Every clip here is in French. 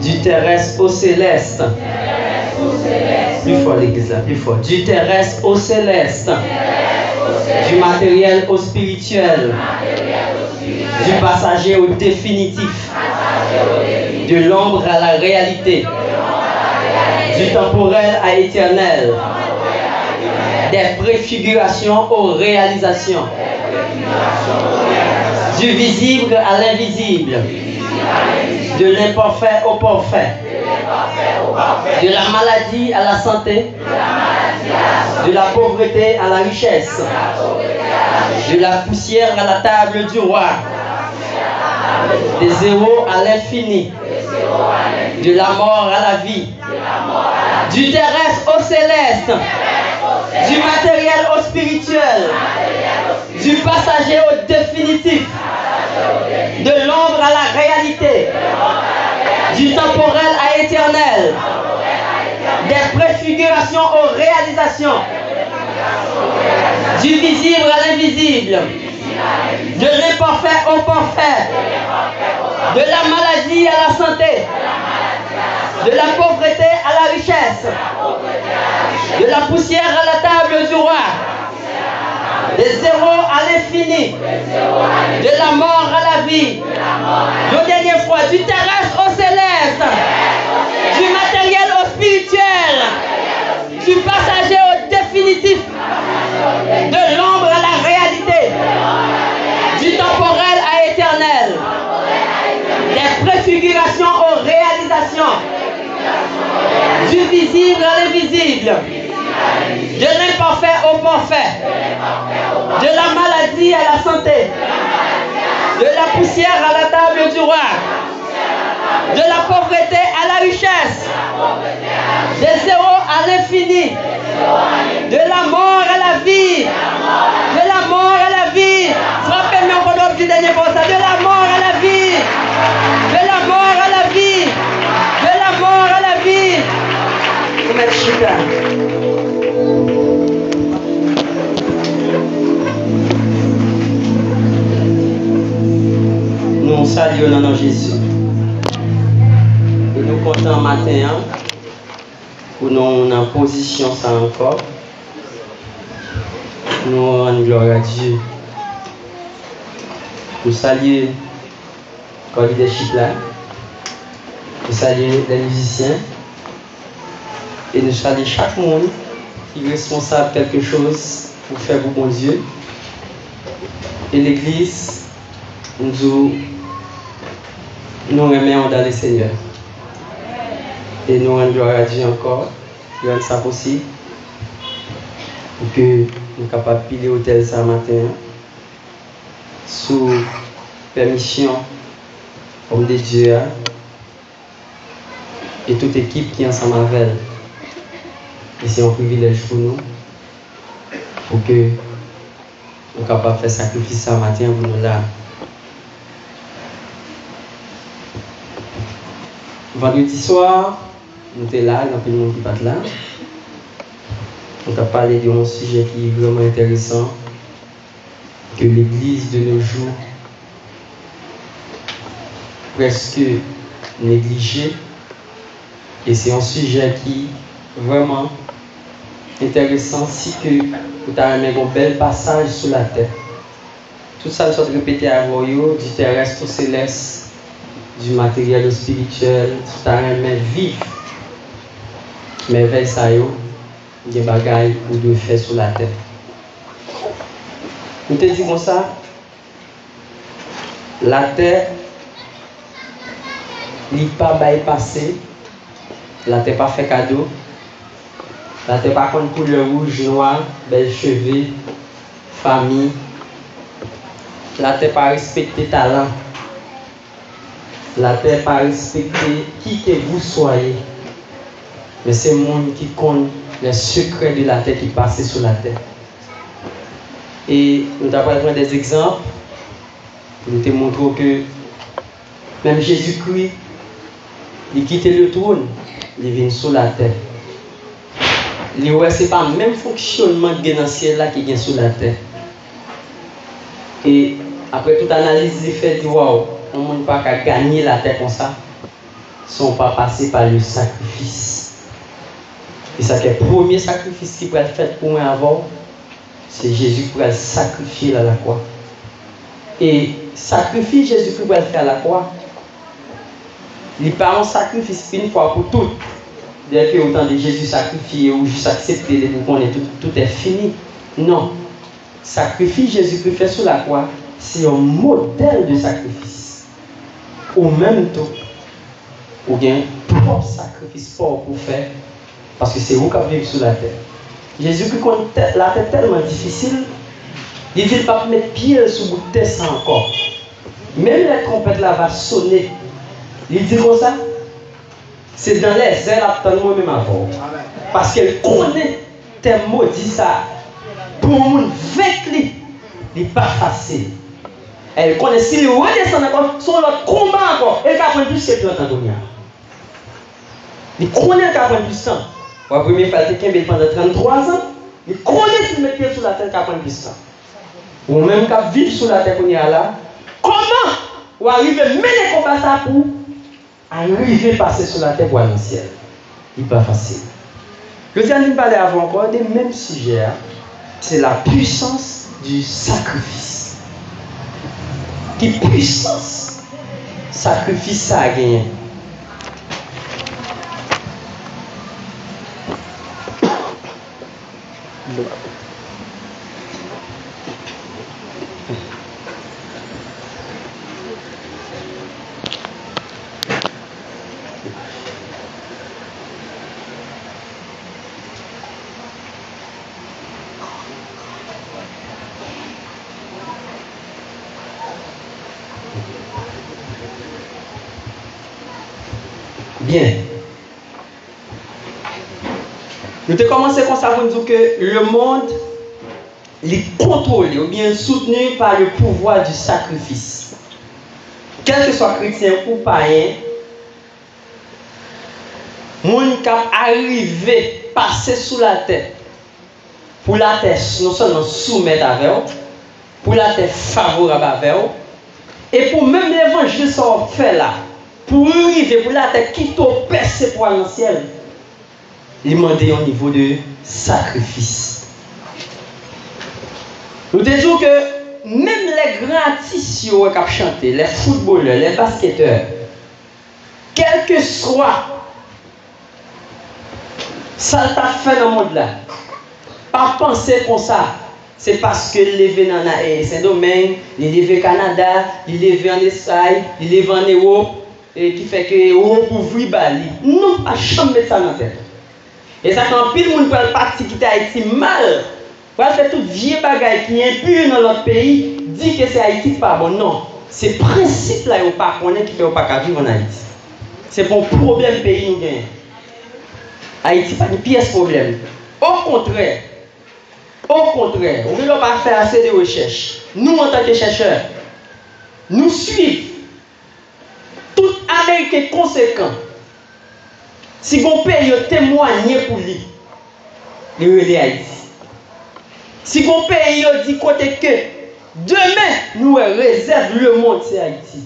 Du terrestre au céleste. Plus fort l'église là, plus fort. Du terrestre au céleste. Du matériel au spirituel. Du passager au définitif. De l'ombre à la réalité. Du temporel à éternel. Des préfigurations aux réalisations. Du visible à l'invisible. De l'imparfait au parfait. De la maladie à la santé. De la pauvreté à la richesse. De la poussière à la table du roi. Des zéros à l'infini. De la mort à la vie. Du terrestre au céleste. Du matériel au spirituel. Du passager au définitif. De l'ombre à la réalité. Du temporel à éternel. Des préfigurations aux réalisations. Du visible à l'invisible. De l'imparfait au parfait. De la maladie à la santé. De la pauvreté à la richesse. De la poussière à la table du roi. Des zéros à l'infini. De la mort à la vie. Une dernière fois, du terrestre au céleste. Du matériel au spirituel. Du passager au définitif. De l'ombre à la réalité. Du temporel à éternel. Des préfigurations aux réalisations. Du visible à l'invisible. De l'imparfait au parfait. De la maladie à la santé. De la poussière à la table du roi. De la pauvreté à la richesse. Des zéros à l'infini. De la mort à la vie. De la mort à la vie. Frappez-moi encore du dernier pour ça. De la mort à la vie. De la mort à la vie. De la mort à la vie. Nous saluons dans Jésus. Et nous comptons matin pour nous en position ça encore. Nous rendons gloire à Dieu. Nous saluons le leadership là. Nous saluons les musiciens. Et nous saluons chaque monde qui est responsable de quelque chose pour faire pour bon Dieu. Et l'église, nous remettons dans le Seigneur. Et nous rendons gloire à Dieu encore. Il rend ça possible. Pour que nous soyons capables de piler l'hôtel ce matin. Sous permission comme de Dieu. Et toute équipe qui est ensemble avec elle. Et c'est un privilège pour nous. Pour que nous soyons capables de faire sacrifice ce matin pour nous là. Vendredi soir, nous sommes là, il y a plus de monde qui passe là. On a parlé d'un sujet qui est vraiment intéressant, que l'Église de nos jours presque négligée. Et c'est un sujet qui est vraiment intéressant si que vous avez un bel passage sur la terre. Tout ça, je vais répéter à vous, du terrestre au céleste, du matériel au spirituel, tout à remettre vivre. Merveille ça yo, des bagailles pour de faire sur la terre. Nous te dis comme ça, la terre n'est pas bypassée, la terre pas fait cadeau, la terre pas contre couleur rouge, noir, belles cheveux, famille, la terre pas respecté talent. La terre pas respecter qui que vous soyez. Mais c'est le monde qui connaît les secrets de la terre qui passent sur la terre. Et nous avons pris des exemples pour nous montrer que même Jésus-Christ, il quitte le trône, il vient sur la terre. Ce n'est pas le même fonctionnement dans le ciel là qui est sur la terre. Et après toute analyse, il fait dire waouh, on ne peut pas gagner la terre comme ça. sont pas passés par le sacrifice. Et ça que le premier sacrifice qui peut être fait pour moi avant, c'est Jésus qui pourrait sacrifier à la croix. Et sacrifier Jésus qui pourrait faire à la croix, il n'est pas un sacrifice une fois pour toutes. Dès que autant de Jésus sacrifié ou juste accepté de qu'on est tout est fini. Non. Sacrifice Jésus qui fait sur la croix, c'est un modèle de sacrifice. Au même temps, ou bien propre sacrifice pour faire, parce que c'est vous qui vivez sur la terre. Jésus qui connaît la terre tellement difficile, il ne veut pas mettre pied sur le bout de terre sans encore. Même la trompette là va sonner. Il dit comme ça, c'est dans les airs à moi-même avant. Parce qu'elle connaît tes maudits ça. Pour le monde avec lui, il n'est pas facile. Elle connaît si il redescend encore, son autre combat encore, elle va prendre plus que tu entends. Il connaît qu'elle prend plus de temps. La première fois, quelqu'un pendant 33 ans, il connaît qu'il met pied sur la terre qu'elle prend plus de temps. Ou même qu'elle vit sur la terre qu'on est là, comment ou arriver à mener comme ça pour arriver à passer sur la terre pour aller au ciel. Il n'est pas facile. Je viens de parler avant encore des mêmes sujets. C'est la puissance du sacrifice. Quelle puissance sacrifice ça a gagné. Bien. Nous avons commencé comme ça pour nous dire que le monde est contrôlé ou bien soutenu par le pouvoir du sacrifice. Quel que soit chrétien ou païen, monde qui arrivé passer sous la terre pour la terre non seulement soumettre avec eux, pour la terre favorable avec eux, et pour même l'évangile qu'on fait là, pour arriver pour la terre qui t'a percé pour aller au ciel, il demande au niveau de sacrifice. Nous disons que même les grands artistes qui ont chanté, les footballeurs, les basketteurs, quel que soit ça t'a fait dans le monde là, pas penser comme ça. C'est parce que il est dans Saint-Domingue, il est au Canada, il est en Espagne, il est en Europe, et qui fait que l'Europe ouvre Bali. Non, pas jamais ça dans la tête. Et ça, quand pile monde peut partir quitter Haïti mal, pour faire tout vieux bagaille qui est impur dans l'autre pays, dit que c'est Haïti pas bon. Non, c'est le principe là où pas connaît qui fait pas vivre en Haïti. C'est pour un problème pays nous gagne. Haïti pas de pièce problème. Au contraire, on ne doit pas faire assez de recherches. Nous, en tant que chercheurs, nous suivons tout Américain conséquent. Si mon pays a témoigné pour lui, il est Haïti. Si mon pays a dit côté que demain, nous réserve le monde, c'est Haïti.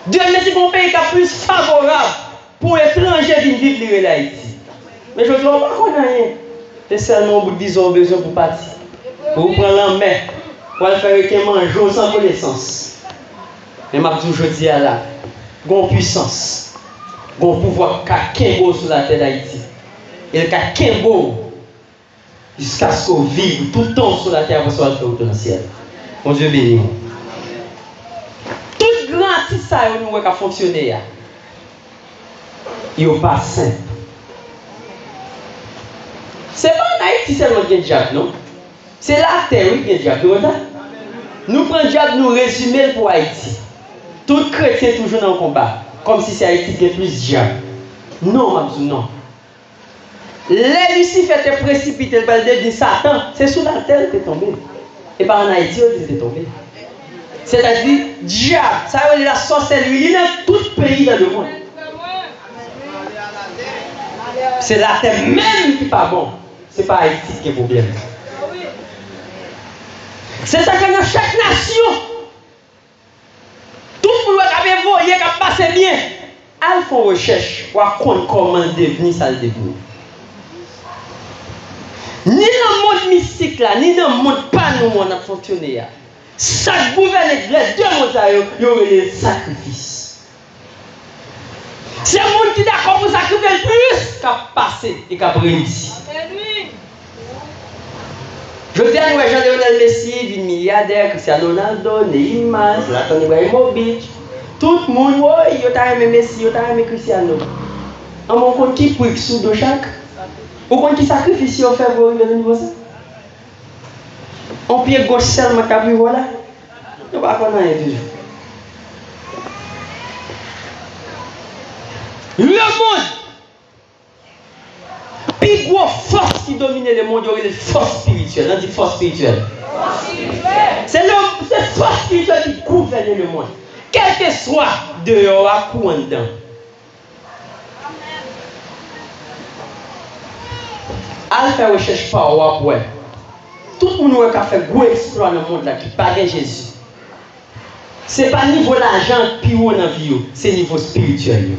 Demain, si mon pays est plus favorable pour l'étranger de vivre, il est Haïti. Mais je ne dois pas qu'on a rien. C'est seulement au bout de 10 ans besoin pour partir. Pour prendre la main, pour faire qu'un manger sans connaissance. Mais je toujours dit à la, gon puissance, gon pouvoir kakembo sur la terre d'Haïti. Et le kakembo, jusqu'à ce qu'on vive tout le temps sur la terre, pour soit fait dans le ciel. Mon Dieu béni. Tout grand artiste, ça a fonctionné. Il n'est pas simple. Ce n'est pas en Haïti seulement qu'il y a diable, non? C'est la terre qui a diable. Nous prenons diable, nous résumer pour Haïti. Tout chrétien toujours dans le combat. Comme si c'est Haïti qui a plus diable. Non, Mabzou, non. Les Lucifer étaient précipités, le dit Satan, c'est sous la terre qui est tombé. Et pas en Haïti, il est tombé. C'est-à-dire, diable, ça veut dire la sorcellerie, il est dans tout pays dans le monde. C'est la terre même qui n'est pas bon. Ce n'est pas Haïti qui est problème. C'est ça que dans chaque nation, tout le monde qui a voyé, qui a passé bien. elles font recherche pour comprendre comment devenir ça le devenir. Ni dans le monde mystique là, ni dans le monde pas nous on a fonctionné. Ça gouverne les deux mondes, il y aurait les sacrifices. C'est le monde qui est d'accord pour sacrifier le plus qu'à passer et qu'à réussir. Je dis à nous, Jean-Lionel Messi, une milliardaire, Cristiano Ronaldo, Neymar, Zlatan Ibrahimovic, tout le monde, il y a aimé Messi, il y a aimé Cristiano. En mon compte, qui pour sous de chaque? Au compte qui sacrifie au fait pour arriver au niveau ça? On pied gauche seulement, t'as vu, voilà. Je ne sais pas comment on est toujours. Le monde, plus grosse force qui domine le monde, il y a une force spirituelle. On dit force spirituelle. C'est cette force spirituelle qui gouverne le monde. Quel que soit dehors à coup en dedans. Elle fait recherche par ou après. Tout le monde qui a fait gros exploit dans le monde là, qui parle de Jésus. Ce n'est pas niveau l'argent plus haut dans la vie, c'est niveau spirituel.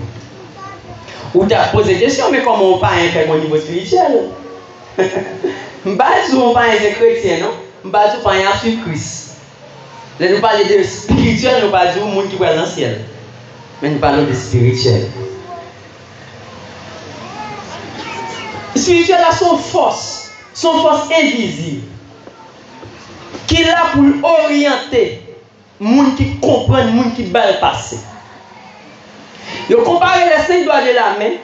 Ou tu as posé des questions, mais comment on parle au niveau spirituel? Je ne sais pas si on parle de chrétien, non? Je ne sais pas si on parle de Christ. Nous parlons de spirituel, nous parlons de monde qui va dans le ciel. Mais nous parlons de spirituel. Spirituel a son force invisible, qui est là pour orienter les gens qui comprennent, les gens qui veulent passer. Ils comparent les 5 doigts de la main.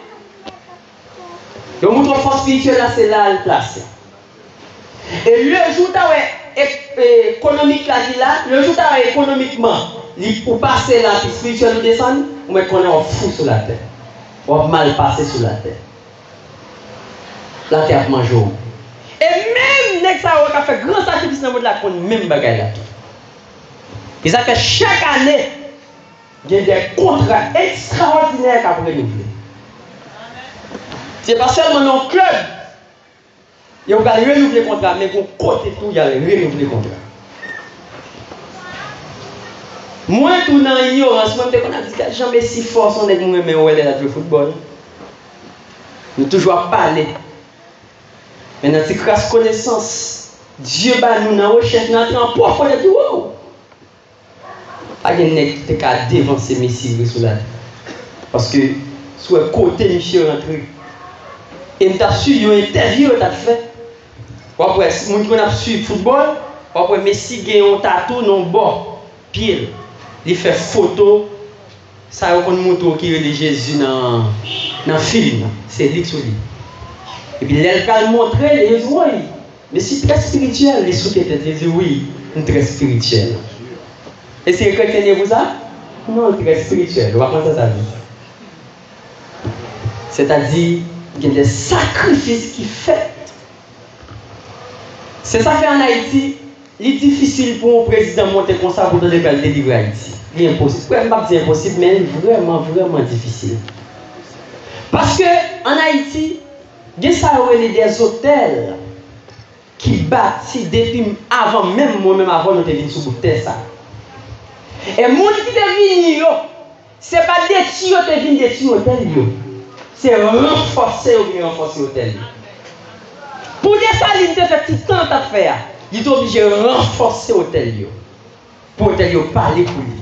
Ils montrent la force spirituelle, là, c'est là le place. Et le jour économique là, le jour économiquement, pour passer là, puis spirituel descendre, on va qu'on est en fou sur la terre. On va mal passer sur la terre. La terre mange. Et même les gens qui ont fait grand sacrifice dans le monde là, qu'on même bagaille là. Ils ont fait chaque année, il y a des contrats extraordinaires qui ont renouvelé. Ce n'est pas seulement dans le club. Il y a renouvelé le contrat, mais de côté tout, il y a renouvelé le contrat. Moi, tout dans l'ignorance, moi, je ne dis jamais si fort on est nous mais on est là le football. Nous toujours parler. Mais dans cette grâce connaissance, Dieu bat nous dans la recherche, nous entrons en profondeur et dit wow! Pas de nègre qui a dévancé Messie sur la terre. Parce que sur le côté, monsieur rentré. Et nous avons suivi une interview, nous avons fait. Après, si nous avons suivi le football, après Messi gagne un tatou dans le bord, pied. Il fait photo, ça a une moto qui est Jésus dans le film. C'est lui qui dit. Et puis, il a montré, il dit oui, mais c'est très spirituel. Les sous-têtes, il dit oui, très spirituel. Et c'est chrétien vous ça? Non, très spirituel. On va prendre ça. C'est-à-dire, il y a des sacrifices qui fait. C'est ça fait en Haïti, il est difficile pour un président de monter comme ça pour donner le délivrer Haïti. Il est impossible. Je ne pas dire impossible, mais vraiment, vraiment difficile. Parce qu'en Haïti, il y a des hôtels qui bâtissent depuis avant même, moi-même avant, nous devons sur terre ça. Et les gens qui deviennent, ce n'est pas des tuyaux qui deviennent des tuyaux hôtels. C'est renforcer l'hôtel. Pour des salines, il fait petit temps à faire. Il est obligé de renforcer l'hôtel. Pour l'hôtel parler pour lui.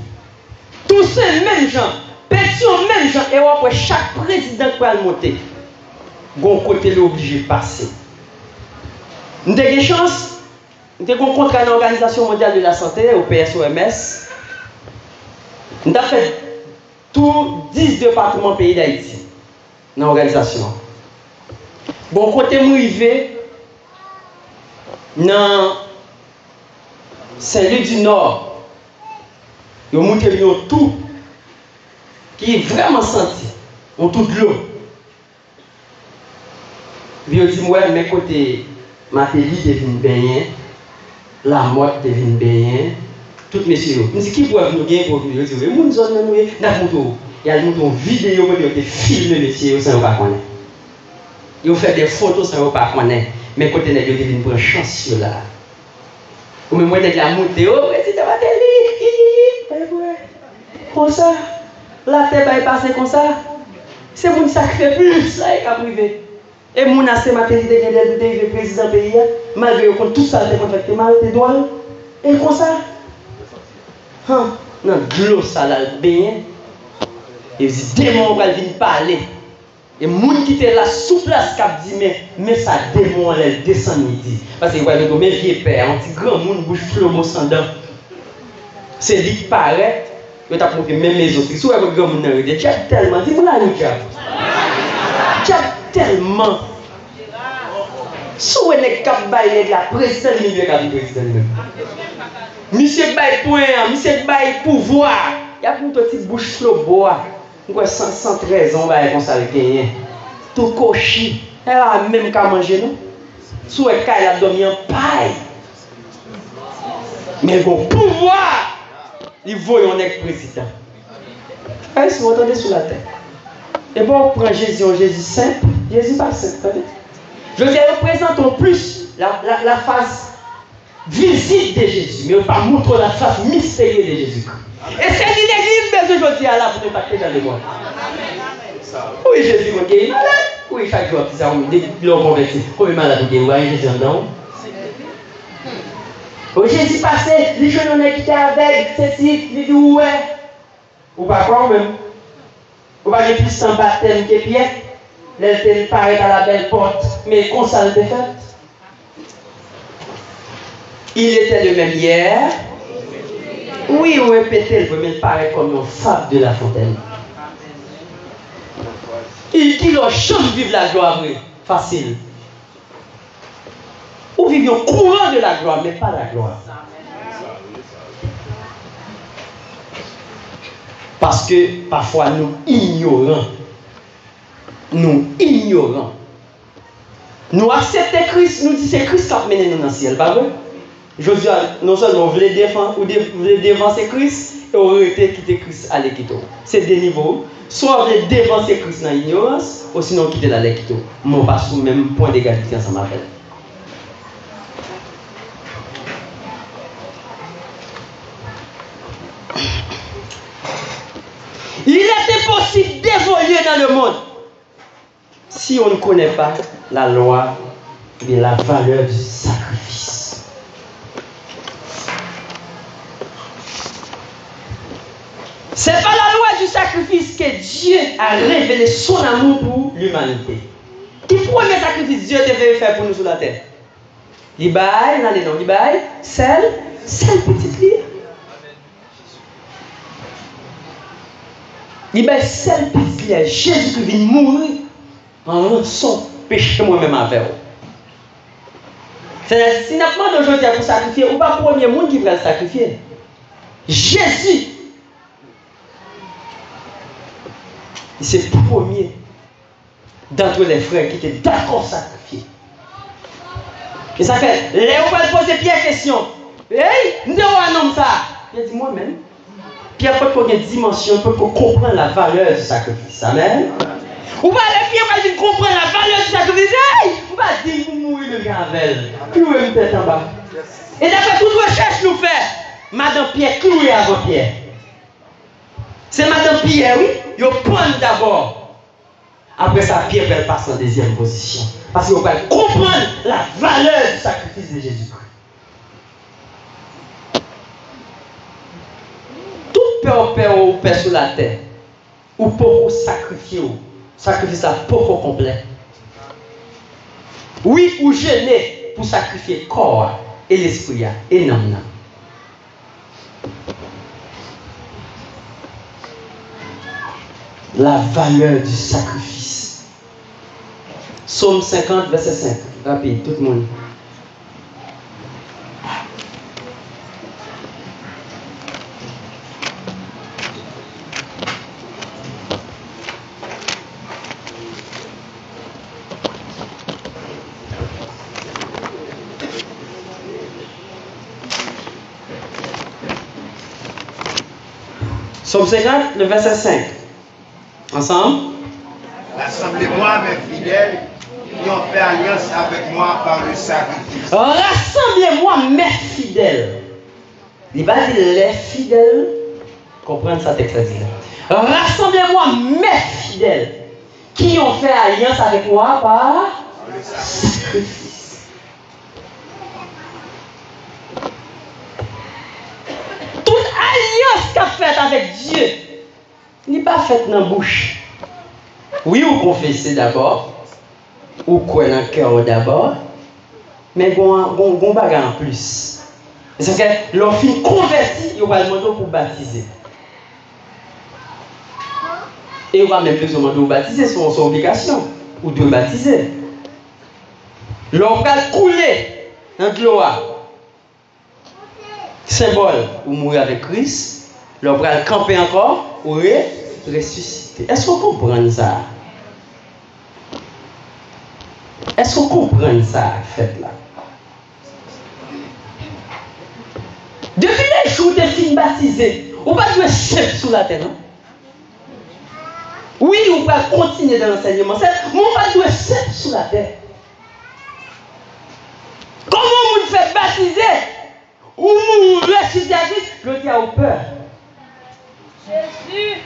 Tous ces mêmes gens, petits mêmes gens, et après chaque président qui va le monter, bon côté est obligé de passer. Nous avons des chances, nous avons rencontré l'Organisation mondiale de la santé, au PSOMS. Nous avons fait tous 10 départements pays d'Haïti dans l'organisation. Bon côté arrivé dans Saint-Louis du Nord, ils ont monté tout qui est vraiment senti, on tout de l'eau. Puis ils dit ouais, mes côtés, Matéli devine bien, la mort devine bien, tout messieurs. Je dis qui pourrait nous gagner pour venir? Je dis oui, nous avons il y a une vidéo qui a filmé messieurs sans pas connaître. Ils ont fait des photos sans pas connaître, mais côté les deux devine prendre chance là. Ou même moi avec la montée, oh, président Matéli, comme ça. La terre va passer comme ça. C'est mon sacrifice plus là qui a privé. Et mon assez matériel de président pays, malgré que tout ça a fait mal, t'es droit. Et comme ça. Non, l'eau ça l'a bien. Et les démons vont venir parler. Et les gens qui étaient là sous place qui dit mais ça démon elle descend midi. Parce que vous voyez mes vieux pères, un petit grand monde bouche flomo sans dents. C'est lui qui paraît. Vous avez prouvé même les autres. Si vous avez un grand monde, tu as tellement. Dis-moi là, tu as tellement. Si vous avez un cap bail de la présidente, il y a un président. Monsieur bail point, monsieur bail pouvoir. Il y a une petite bouche flomo. 113 ans, on va gagner. Tout cochi. Elle a même qu'à manger, non? Sous elle a dormi en paille. Mais bon pouvoir, il voit un ex-président. Est-ce que vous entendez sur la terre? Et bon, on prend Jésus, Jésus simple. Jésus pas simple. Je dis, représentons plus la face visite de Jésus, mais on ne va pas montrer la face mystérieuse de Jésus. Et c'est l'église de aujourd'hui là pour ne pas dans le monde. Oui, Jésus, vous êtes malade. Oui, chaque jour, ça vous converti. Combien de malades vous êtes? Jésus en dedans. Oui, Jésus passé, les jeunes qui étaient avec, ceci, il dit ouais. Ou pas quoi même? Ou pas plus sans baptême que Pierre? Elle paraît à la belle porte, mais qu'on s'en fait. Il était le même hier. Oui, on répétait le premier paraît comme une fable de la fontaine. Il dit leur chance vivre la gloire vraie, facile. Ou vivre au courant de la gloire, mais pas la gloire. Parce que parfois nous ignorons. Nous ignorons. Nous acceptons Christ, nous disons c'est Christ qui a mené nous dans le ciel, pas vrai? Josué, non seulement vous voulez défendre, ou vous voulez dévancer Christ, et vous voulez quitter Christ à l'équito. C'est des niveaux. Soit vous voulez dévancer Christ dans l'ignorance, ou sinon quitter la l'équito. Moi, pas sous le même point d'égalité ensemble avec elle. Il était possible d'évoluer dans le monde si on ne connaît pas la loi et la valeur du sacrifice. Ce n'est pas la loi du sacrifice que Dieu a révélé son amour pour l'humanité. Quel premier sacrifice Dieu devait faire pour nous sur la terre? L'Ibaï, non, l'Ibaï, celle petite vie. L'Ibaï, celle petite vie. Jésus qui vient mourir en rançon péché moi-même avec vous. C'est-à-dire, si nous demandons aujourd'hui pour sacrifier, ou pas le premier monde qui va le sacrifier. Jésus. C'est le premier d'entre les frères qui était d'accord à sacrifier. Et ça fait, Léo va poser Pierre question. Hey, nous avons un homme ça. Il a dit moi-même. Pierre peut qu'on ait une dimension, peut qu'on comprenne la valeur du sacrifice. Amen. Ou pas les Pierre va dire comprendre la valeur du sacrifice. Hey, ou pas dire vous mourir le gravel. Clouer une tête en bas. Et d'après toute recherche nous fait, Madame Pierre clouer avant Pierre. C'est Madame Pierre, oui. Il prend d'abord. Après ça, Pierre va passer en deuxième position. Parce qu'il va comprendre la valeur du sacrifice de Jésus-Christ. Tout père ou père sur la terre, ou pour sacrifier, sacrifice ça pour complet. Oui, ou jeûner pour sacrifier le corps et l'esprit et non. La valeur du sacrifice. Psaume 50, verset 5. Rapide, tout le monde. Psaume 50, le verset 5. Ensemble? Rassemblez-moi, mes fidèles, qui ont fait alliance avec moi par le sacrifice. Rassemblez-moi, mes fidèles. Il va dire les fidèles. Comprendre ça, texte là. Rassemblez-moi mes fidèles qui ont fait alliance avec moi par sacrifice. Toute alliance qu'a faite avec Dieu n'est pas faite dans la bouche. Oui, vous confessez d'abord, ou quoi dans le cœur d'abord, mais bon bagarre en plus. C'est que leur fille convertie, il va demander pour baptiser. Et on va même plus demander pour baptiser, c'est son obligation, ou de baptiser. L'on va couler dans l'eau. Symbole, ou mourir avec Christ, l'on va camper encore, ou ressusciter. Est-ce qu'on comprend ça? Est-ce qu'on comprend ça, fait là? Depuis les jours de filles baptisées, on va jouer chef sous la terre, non? Oui, on va continuer dans l'enseignement, mais on va jouer chef sous la terre. Comment on nous fait baptiser? Ou nous ressusciter à Christ? Je dis à peur. Jésus.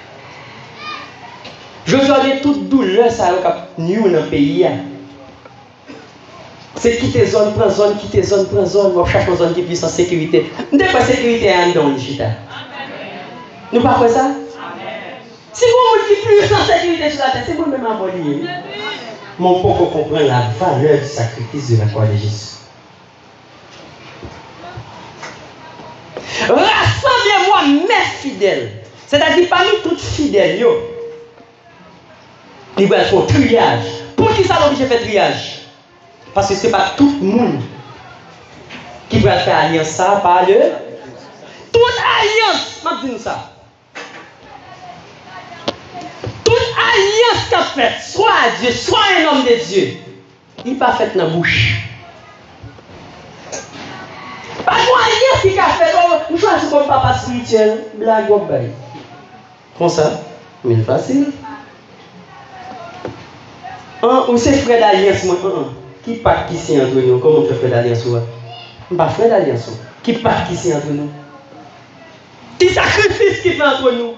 Je donne toute douleur, ça a nous dans le pays. C'est quitter zone, prendre zone, quitter zone, prendre zone, on cherche une zone qui puisse en sécurité. Nous n'avons pas sécurité à dans le digital. Nous pas quoi ça? Si vous ne dites plus en sécurité sur la terre, c'est vous-même à voler. Mon pauvre comprend la valeur du sacrifice de la croix de Jésus. Rassemblez-moi mes fidèles. C'est-à-dire parmi toutes fidèles, il va faire triage. Pour qui ça l'oblige de faire triage? Parce que ce n'est pas tout le monde qui va faire alliance ça par le. Toute alliance, je dis ça. Toute alliance qu'a faite, soit Dieu, soit un homme de Dieu, il n'est pas fait dans la bouche. Pas de alliance qui a fait, nous choisissons comme papa spirituel, blague ou bail. Comme ça, mais facile. Ou c'est frère d'alliance, moi. Qui part qui c'est entre nous? Comment on fait frère d'alliance? On pas frère d'alliance. Qui part qui c'est entre nous? Qui sacrifice qui fait entre nous?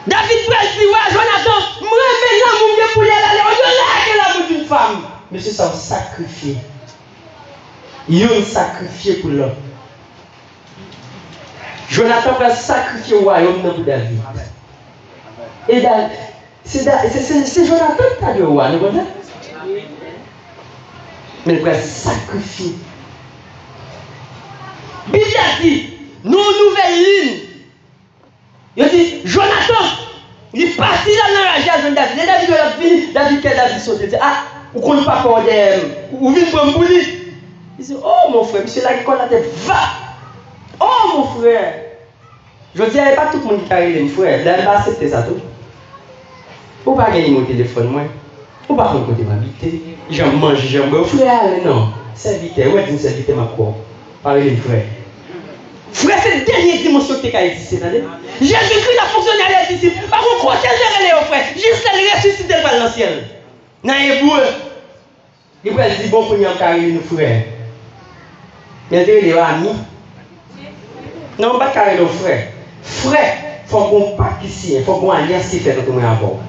David Prel dit, ouais, Jonathan, moi, maintenant, mon pour y aller, on a l'amour d'une femme. Mais c'est ça, sacrifié. Il a sacrifié pour l'homme. Jonathan va sacrifier au royaume pour David. Et c'est Jonathan qui a dit au roi, vous comprenez? Mais il va sacrifier. Bible a dit, nos nouvelles lignes. Il dit, Jonathan, il est parti dans la rage de David. Et David a fini, David qui a David sauté. Il dit, ah, vous ne connaissez pas pour ou venez pour me boulir. Il dit, oh mon frère, monsieur là qui connaît la tête, va. Oh mon frère. Je dis, il n'y a pas tout le monde qui a arrivé, mon frère. Là, il va accepter ça tout. Vous ne pouvez pas gagner mon téléphone, moi. Vous ne pouvez pas rencontrer ma vie. J'en mange, j'en bois. Frère, non. Serviteur, ouais, vous serviteur ma quoi. Parlez, frère. Frère, c'est la dernière dimension que tu as existé. Jésus-Christ a fonctionné à les disciples. Par contre, crois qu'elle est frère. Juste elle ressuscite le dans le ciel. Dans les boueux. Il va dire, bon, pour nous carrer nos frères. Mais il est ami. Non, pas carrer nos frères. Frère, il faut qu'on parte ici. Il faut qu'on alliance qui fait notre moyen avant.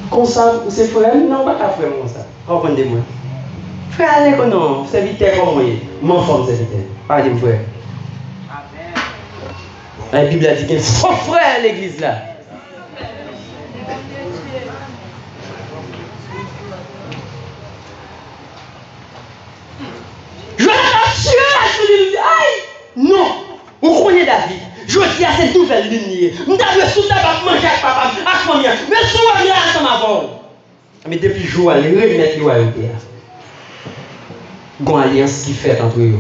Comme ça, c'est frère, non, pas qu'à frère, comme ça. Comprenez-moi. Frère, allez, non, serviteur comme moi. Mon femme, serviteur. Pardon, frère. La Bible a dit qu'il faut frère à l'église là. Je vais tuer la aïe! Non! Vous connaissez David. Je dis à cette nouvelle lignée. Nous avons sous tabac manger avec papa, avec famille. Mais souvent, il y a un ensemble. Mais depuis le jour, les remettre les royautés. Il y a une alliance qui fait entre eux.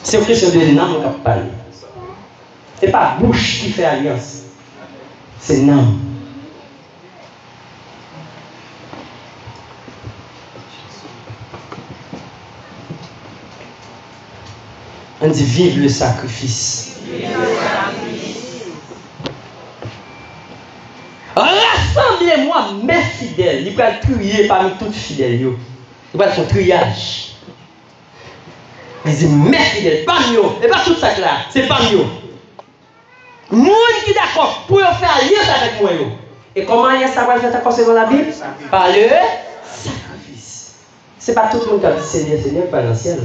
C'est une question de nom qui parle. Ce n'est pas bouche qui fait alliance. C'est nom. On dit vive le sacrifice. Rassemblez-moi mes fidèles. Il va crier parmi toutes fidèles. Il va faire un triage. Il dit, mais fidèle, pas mieux. Et pas tout ça là, c'est pas mieux. Monde qui d'accord pour faire alliance avec moi. Et comment alliance ça va faire encore selon la Bible? Par le sacrifice. C'est pas tout le monde qui a dit Seigneur, pas dans le ciel.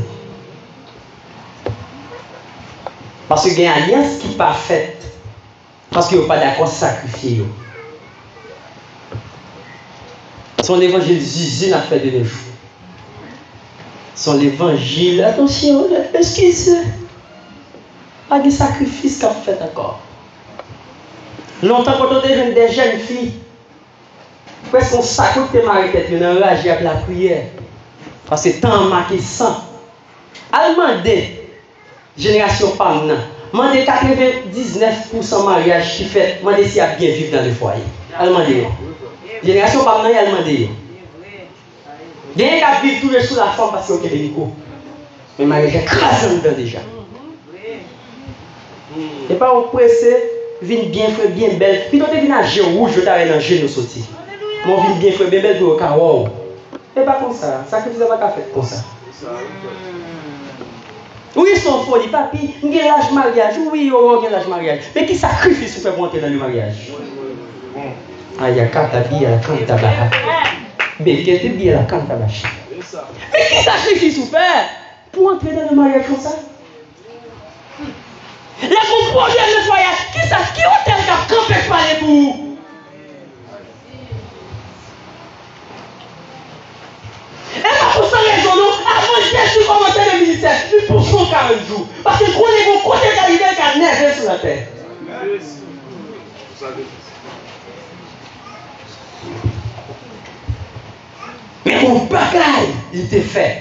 Parce qu'il y a une alliance qui n'est pas faite. Parce qu'il n'y a pas d'accord sacrifier. Son évangile Jésus n'a fait de nos jours. Son évangile, attention, excusez. Pas de sacrifice qu'a fait encore. Longtemps quand on est des jeunes filles, presque on s'accorde tes maris tête, on a enragé avec la prière. Parce que tant marqué sang. Elle demandé, génération pas maintenant, demandé 99% mariage qui fait, demandé si elle a bien vivre dans le foyer. Elle demandé. Génération pas maintenant, elle demandé. Il y a qui vivent tous les sous la forme parce qu'il y a des nico. Mais mariage est crasant dedans déjà. Et pas au pressé, vin bien fait, bien belle. Puis quand tu viens à G rouge, je t'arrête dans G nous sorti. Mon vin bien fait, bien belle pour le cas. Wow. Et pas comme ça. Sacrifice n'est pas fait comme ça. Oui, ils sont faux, papi. Il y a l'âge mariage. Oui, il y a l'âge mariage. Mais qui sacrifice pour faire monter dans le mariage? Ah, il y a Kantabi, il y a Kantabaha. Mais qui est bien la Kantabaha. Mais qui sacrifice pour faire pour entrer dans le mariage comme ça? Les bons problèmes de foyer, qui ont tel qu'à camper parler pour vous? Et pas pour ça raison, non? Avant Jésus commençait le ministère, il pour 140 jours. Parce que quand les bons côtés d'arriver, il y a neige sur la terre. Mais mon bagaille, il était fait.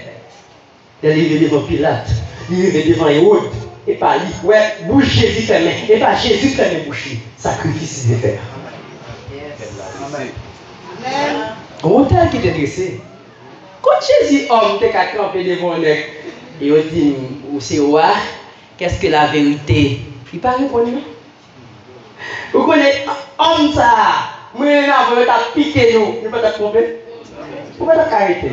Il est devant Pilate, il est devant Hérode. Et pas lui, ouais, bouche Jésus fermé. Et pas Jésus fermé bouche. Sacrifice de faire. Amen. Comment tel qui te dressé? Quand Jésus, homme, t'es qu'à camper devant lui, et il dit, c'est roi, qu'est-ce que la vérité? Il ne peut pas répondre. Vous connaissez, homme ça, moi, je vais piquer nous, il ne peut pas te tromper. Vous ne pouvez pas arrêter.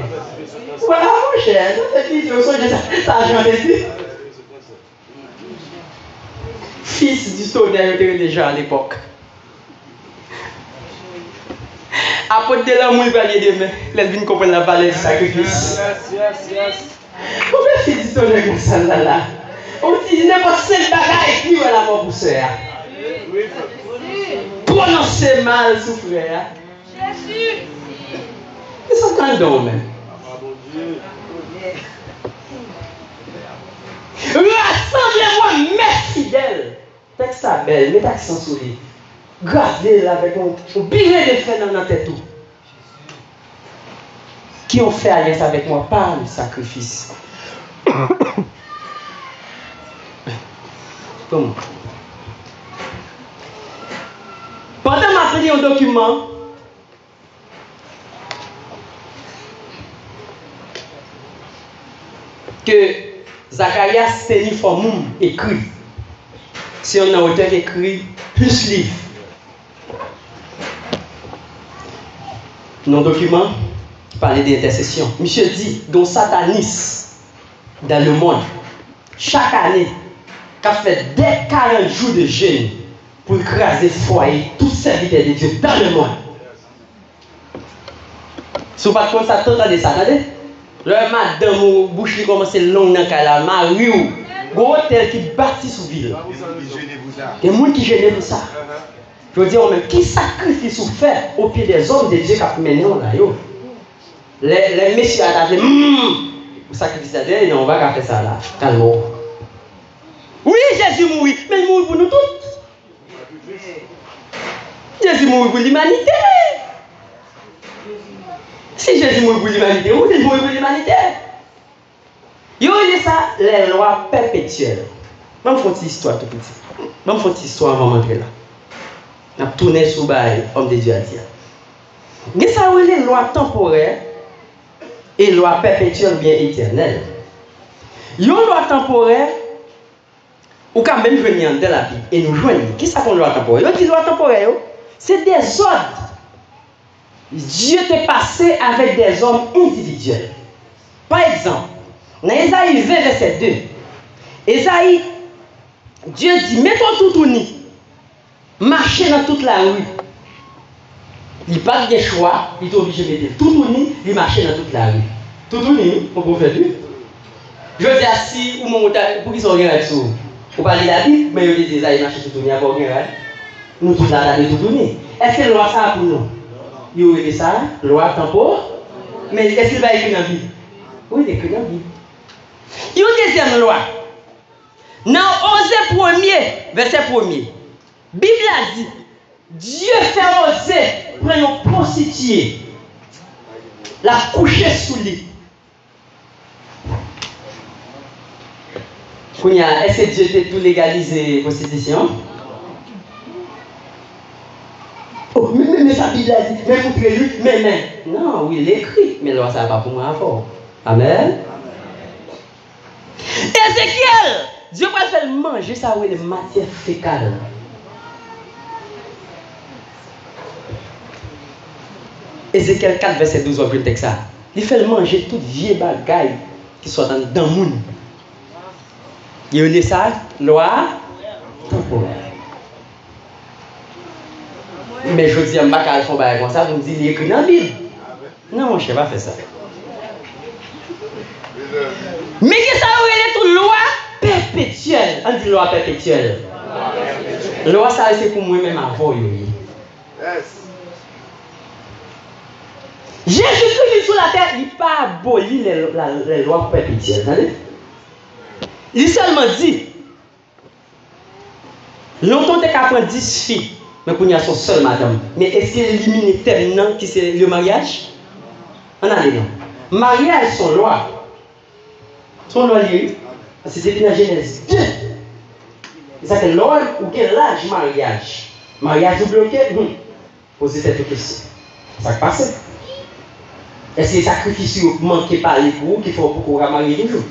Voilà, mon cher, ça a jamais dit. Fils du tonnerre était déjà à l'époque. Après de l'amour, il va y aller demain. Les vignes comprennent la valeur du sacrifice. Pourquoi fils du tonnerre comme ça là? On dit n'importe quel bagage et puis la mort pour ça. Prononcez mal sous frère. Jésus. Ils sont quand même. Rassemblez-moi, mes fidèles. Texte ça belle, mettez accent sur lui. Gardez-le avec un billet de fait dans notre tête. Qui ont fait alliance avec moi par le sacrifice. Comment? Pendant ma pris un document, que Zacharias Téniformoum écrit. Si on a auteur écrit plus livre. Dans le document qui parlait d'intercession. Monsieur dit, dont satanisme dans le monde, chaque année, qu'a fait dès 40 jours de jeûne pour écraser foyer, tout serviteur de Dieu dans le monde. Si vous ne faites pas ça, attendez ça, attendez. Le madame ou bouche commence long dans la Marie ou gros hôtel qui bâtit sous ville. Des gens qui gênent pour ça. Je veux dire, même qui sacrifie ou fait au pied des hommes de Dieu qui ont mené là. Les messieurs à dit, vous sacrifiez ça, non, on va faire ça là. Calme. Oui, Jésus mourit, mais il mourit pour nous tous. Jésus mourit pour l'humanité. Si Jésus mourit pour l'humanité, où il mourit pour l'humanité? Il y a ça, les lois perpétuelles. Je vais vous faire une histoire tout petit. Je vais vous faire une histoire avant d'entrer là. Je vais tourner sur l'homme de Dieu à dire. Il y a ça, les lois temporaires et lois perpétuelles bien éternelles. Il y a une loi temporaire, ou quand même venir dans la Bible et nous joindre. Qu'est-ce que c'est une loi temporaire? Il y a une loi temporaire, c'est des ordres. Dieu t'est passé avec des hommes individuels. Par exemple, Dans Ésaïe 20, verset 2, Ésaïe, Dieu dit, mettons tout uni, marchez dans toute la rue. Il n'y a pas de choix, il est obligé de mettre tout uni, il marche dans toute la rue. Tout uni, on peut faire tout. Je dis si ou mon pour qu'ils soient regardés sur vous parlez de la Bible, mais ils disent ils marchent tout uni, à regarder. Nous tous là, tout uni. Est-ce que la loi ça pour nous? Il y aurait ça, loi temporaire, mais est-ce qu'il va écrire dans la Bible? Oui, il écrit dans la Bible. Il y a une deuxième loi. Dans Osée 1er, verset 1er, Bible a dit, Dieu fait Osée prendre une prostituée, la coucher sous lit. Est-ce que Dieu était tout légalisé prostitution? Oh, mais sa Bible a dit, mais vous créez, mais. Non, oui, il écrit, mais là, ça va pas pour moi fort. Amen. Ézéchiel, Dieu va faire manger ça, oui, les matières fécales. Ézéchiel 4, verset 12, on peut dire ça. Il fait manger toute vieille bagaille qui soit dans le monde. Il y a ça, loi temporaire. Mais je dis, je ne vais pas faire comme ça, vous me dites, il est écrit dans la Bible. Non, je ne vais pas faire ça. Mais que ça aurait toute loi perpétuelle. On dit loi perpétuelle. Loi, ça c'est pour moi-même avant. Jésus-Christ sur la terre, il n'a pas aboli les lois perpétuelles. Il seulement dit, longtemps tu as pris 10 filles, mais qu'on y a son seul madame. Mais est-ce qu'il élimine tellement qui c'est le mariage? On a les noms. Mariage, son loi. Son loi liée, c'était dans Genèse 2. C'est ça que loi ou quel âge mariage? Mariage bloqué? Posez cette question. Ça passe. Est-ce que les sacrifices manquent par les coups qu'il faut pour marier toujours?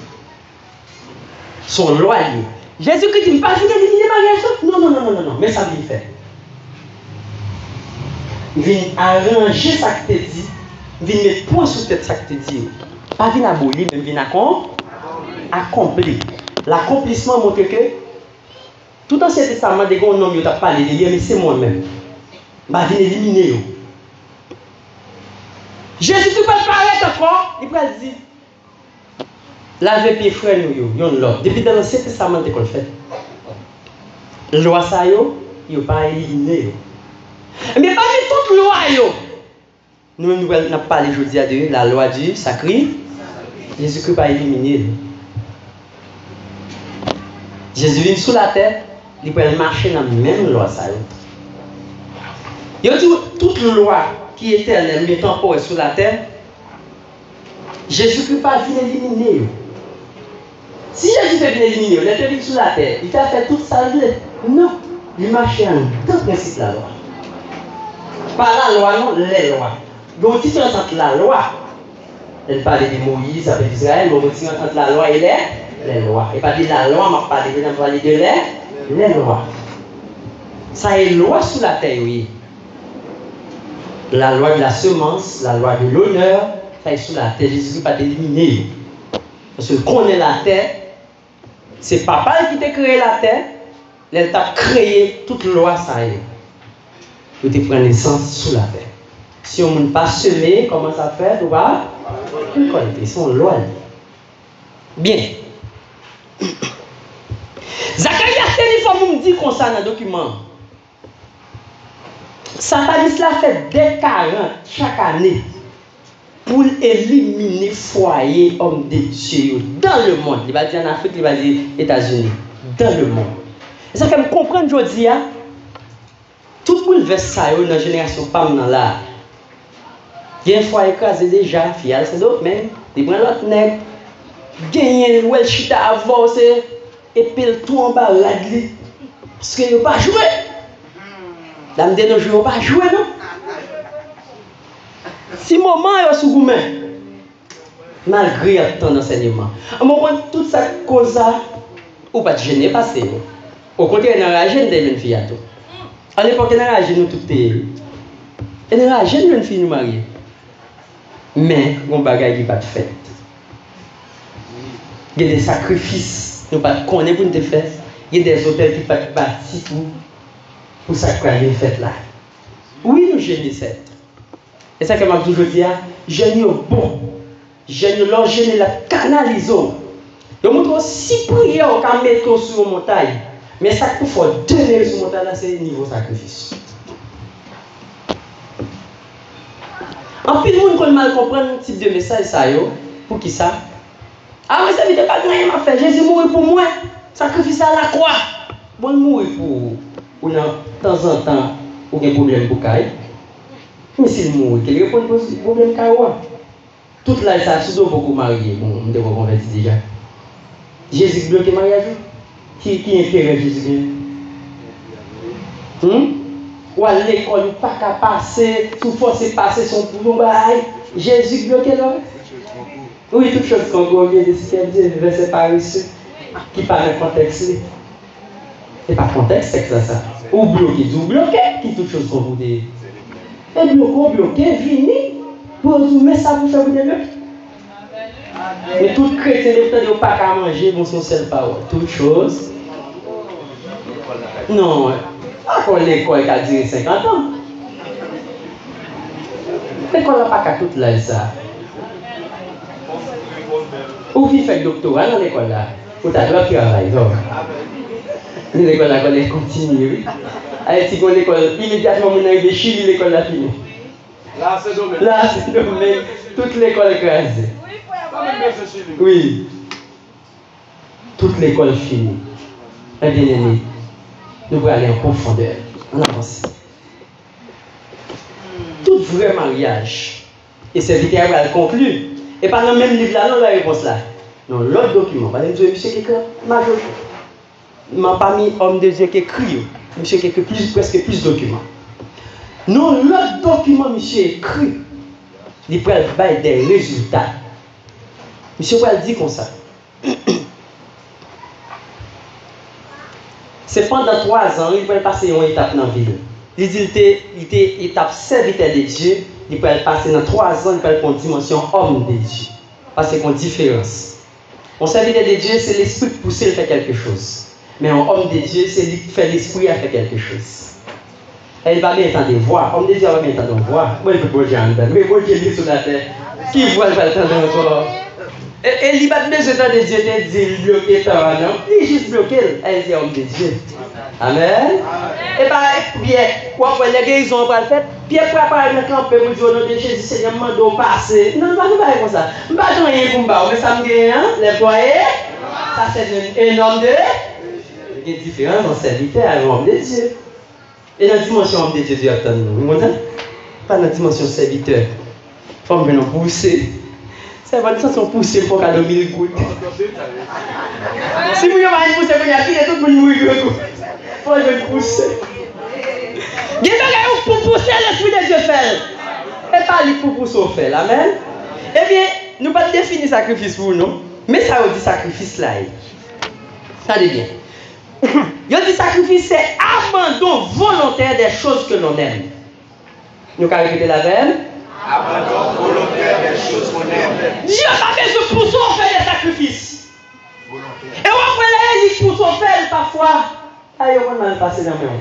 Son loi liée. Jésus-Christ dit, pas fini d'éliminer le mariage? Non. Mais ça vient faire. Il vient arranger ça que tu dis. Il vient mettre point sur tête ça que tu dis. Pas venir abolir, mais vient accomplir. L'accomplissement montre que tout Ancien Testament, des grands noms, ils ont parlé de lui, mais c'est moi-même. Je viens éliminer. Jésus peut paraître encore, il peut dire lavez pieds frères nous, depuis dans l'Ancien Testament, c'est qu'on le fait. La loi, ça, il n'a pas éliminé. Mais parmi toutes les lois, nous avons parlé aujourd'hui de la loi du sacrifice. Jésus-Christ n'a pas éliminé. Jésus vient sous la terre, il peut marcher dans la même loi. Il y a toute loi qui est éternelle, mais temporaire sur la terre, Jésus-Christ n'a pas éliminer. Si Jésus fait éliminer, il était sous la terre, il a fait tout ça. Non, il marchait en deux principes de la loi. Pas la loi, non, les lois. Donc, si tu entends la loi, elle parle de Moïse, ça fait d'Israël, mais si tu entends la loi et les lois. Et pas dire la loi, mais parler de les lois. Ça est loi sous la terre, oui. La loi de la semence, la loi de l'honneur, ça est sous la terre. Jésus n'a pas éliminé. Parce que connaît la terre, c'est papa qui t'a créé la terre, il t'a créé toute loi, ça est. Pour te prendre naissance sous la terre. Si on ne pas semer, comment ça fait? Tu vas récolter. C'est une loi. Bien. Zacharie, il faut me dire comme ça dans le document. Satanisme l'a fait dès 40 chaque année pour éliminer foyer homme de Dieu dans le monde. Il va dire en Afrique, il va dire États-Unis. Dans le monde. Et ça fait me comprendre aujourd'hui, tout le monde veut ça dans la génération femme là. Il y a un foyer écrasé déjà, fial, c'est d'autres même. Ils prennent l'autre nègre, gagnent le chita avancé, et puis le tout en bas, là, parce qu'ils n'ont pas joué. Dame de nos jours, pas jouer, non? Si moment est sous vous malgré ton enseignement, à un moment, toute sa cause, ou pas de gêner passer. Au contraire, il y a un jeune des jeunes filles. À l'époque, il y a un jeune tout pays. Il y a un jeune fille nous marier. Mais, on bagaille qui pas de fait. Il y a des sacrifices, nous ne connaissons pas pour nous faire. Il y a des hôtels qui ne sont pas bâtis pour ça que nous fait là. Oui, nous génissons. Et ça que je toujours dit, génie bon. Génie là, génie la canalisons. Donc, nous si prier on peut mettre sur une montagne. Mais ça qu'il faut donner sur la montagne là, c'est le niveau sacrifice. En plus, le monde peut mal comprendre le type de message ça pour qui ça? Ah, mais ça veut dire pas que rien m'a fait. Jésus mourit pour moi. Sacrifice à la croix. Bon, mourir pour de temps en temps, ou un problème pour Kaye. Mais s'il mourit, quel est le problème Kaye? Toute la ça, si vous beaucoup marié, bon, on devrait convertir déjà. Jésus bloqué le mariage. Qui intéresse Jésus? Ou à l'école, ou pas qu'à passer, sous force de passer son pouvoir. Jésus bloqué là. Oui, toute chose qu'on voit, il y a des versets par ici qui parlent de contexte. C'est pas contexte, c'est ça. Ou bloqué, qui toute chose qu'on vous dit. Et bloqué, vini, pour vous mettre ça pour faire vous bloquer. Mais tout chrétien, ne peut pas qu'à manger, bon, son seul parole. Toute chose. Non, pas l'école qui a duré 50 ans. L'école n'a pas qu'à toute là, ça. Ou qui fait doctorat dans l'école là. Ou t'as droit de travail. L'école là, elle continue. Elle dit que l'école, immédiatement, on arrive de Chili, l'école là fini. Là, c'est domaine. Là, c'est domaine. Toute l'école écrasée. Oui. Toute l'école finie. Eh bien, aimé, nous allons aller en profondeur. On avance. Tout vrai mariage. Et c'est vidéo va le conclure. Et pas dans le même livre là, non, la réponse là. Non, l'autre document. Par exemple, monsieur qui écrit, je n'ai pas mis homme de Dieu qui écrit. Monsieur qui écrit presque plus de documents. Non, l'autre document, monsieur écrit. Il peut faire des résultats. Monsieur va le dire comme ça. C'est pendant 3 ans, il peut passer une étape dans la ville. Il dit qu'il était étape serviteur de Dieu. Il peut passer dans 3 ans, il peut être une dimension homme de Dieu. Parce qu'il y a une différence. Un serviteur de Dieu, c'est l'esprit qui pousse à faire quelque chose. Mais un homme de Dieu, c'est lui qui fait l'esprit à faire quelque chose. Et il va bien entendre des voix. Homme de Dieu va bien entendre des voix. Moi, je peux pas dire mais moi, je lis sur la terre. Qui voit, va entendre encore. Et il va bien entendre de Dieu, il dit bloqué par un homme. Il est juste bloqué. Elle dit homme de Dieu. Amen. Et bien, quoi, les guérisons vont le faire. Pierre prépare le camp pour dire au nom de Jésus, Seigneur, mando passer. Non, pas comme ça. Je ne vais pas rien pour moi, mais ça me gagne, les foyers. Ça, c'est un homme de. Il y a une différence en serviteur et un homme de Dieu. Et dans la dimension homme de Dieu, Dieu attend nous. Vous comprenez? Pas dans la dimension serviteur. Il faut venir pousser. C'est votre dimension pousser pour qu'elle ait 1000 gouttes. Si vous avez pousser, vous avez tout le monde mourir. Il faut venir pousser. Il y a des gens pour pousser l'esprit de Dieu fait. Et pas lui pour pousser au fait. Amen. Eh bien, nous ne pas définir sacrifice pour nous. Mais ça veut dire sacrifice là. Regardez bien. Il dit sacrifice, c'est abandon volontaire des choses que l'on aime. Nous allons répéter la même. Abandon volontaire des choses qu'on aime. Dieu a besoin pour son faire des sacrifices. Et on peut aller dire pour son faire parfois. Aïe, on va passer dans le monde.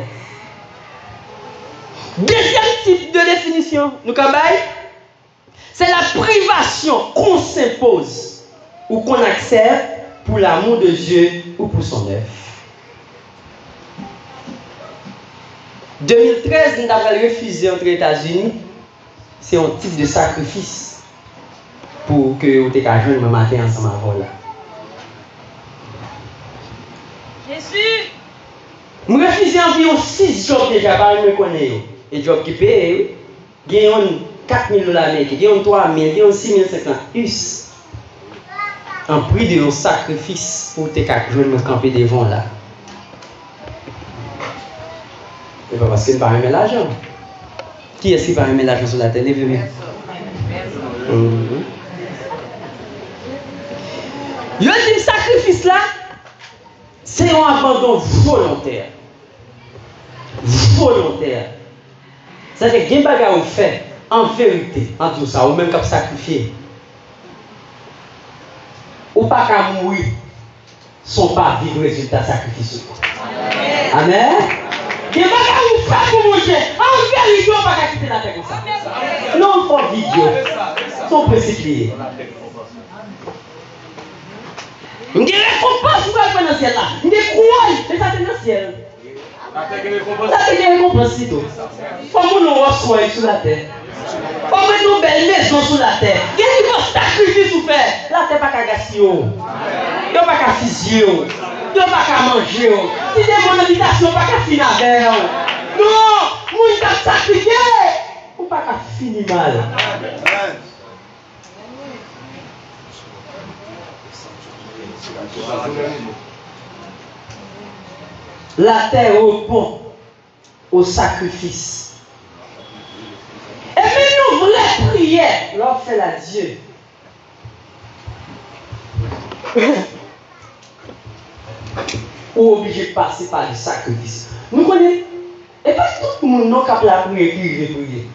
Deuxième type de définition, nous cabaye, c'est la privation qu'on s'impose ou qu'on accepte pour l'amour de Dieu ou pour son œuvre. 2013, nous avons refusé entre les États-Unis. C'est un type de sacrifice pour que vous ayez joué le matin ensemble avant là. Jésus! Nous refusons environ 6 jobs déjà, par me connaître. Et job qui paye, il y a 4 000 $, il y a 3 000, il y a 6 500 US. En prix de un sacrifice pour te jouer me camper devant là. Et pas parce qu'il ne va pas aimer l'argent. Qui est-ce qui va aimer l'argent sur la télé? Le deuxième sacrifice là, c'est un abandon volontaire. Volontaire. Ça fait que des bagages fait en vérité, en tout ça, ou même comme sacrifier. ou pas qu'à mourir, sont pas vivre résultat sacrifice. Amen. Il n'y a pas qu'à faire pour manger. En vérité, on ne pas quitter la terre comme ça. Non, il faut vivre. Son principe. Il y a des récompenses pour aller dans le ciel là. Il y a des courage, mais ça c'est dans le ciel. Ça c'est des récompenses. Il faut que nous reçoivions sur la terre. Il faut mettre nos belles maisons sur la terre. Il y a des sacrifices pour faire. La terre n'est pas qu'à gaspiller. Il n'y a pas qu'à fusil. Il n'y a pas qu'à manger. Si des bonnes habitations, pas qu'à finir avec. Non, nous sommes sacrifiés. Il ne faut pas qu'à finir mal. La terre répond au sacrifice. Et même nous vraies prières, leur fait la Dieu. Ou obligé de passer par le sacrifice. Nous connaissons. Et pas tout le monde n'a qu'à la prière qui veut prier.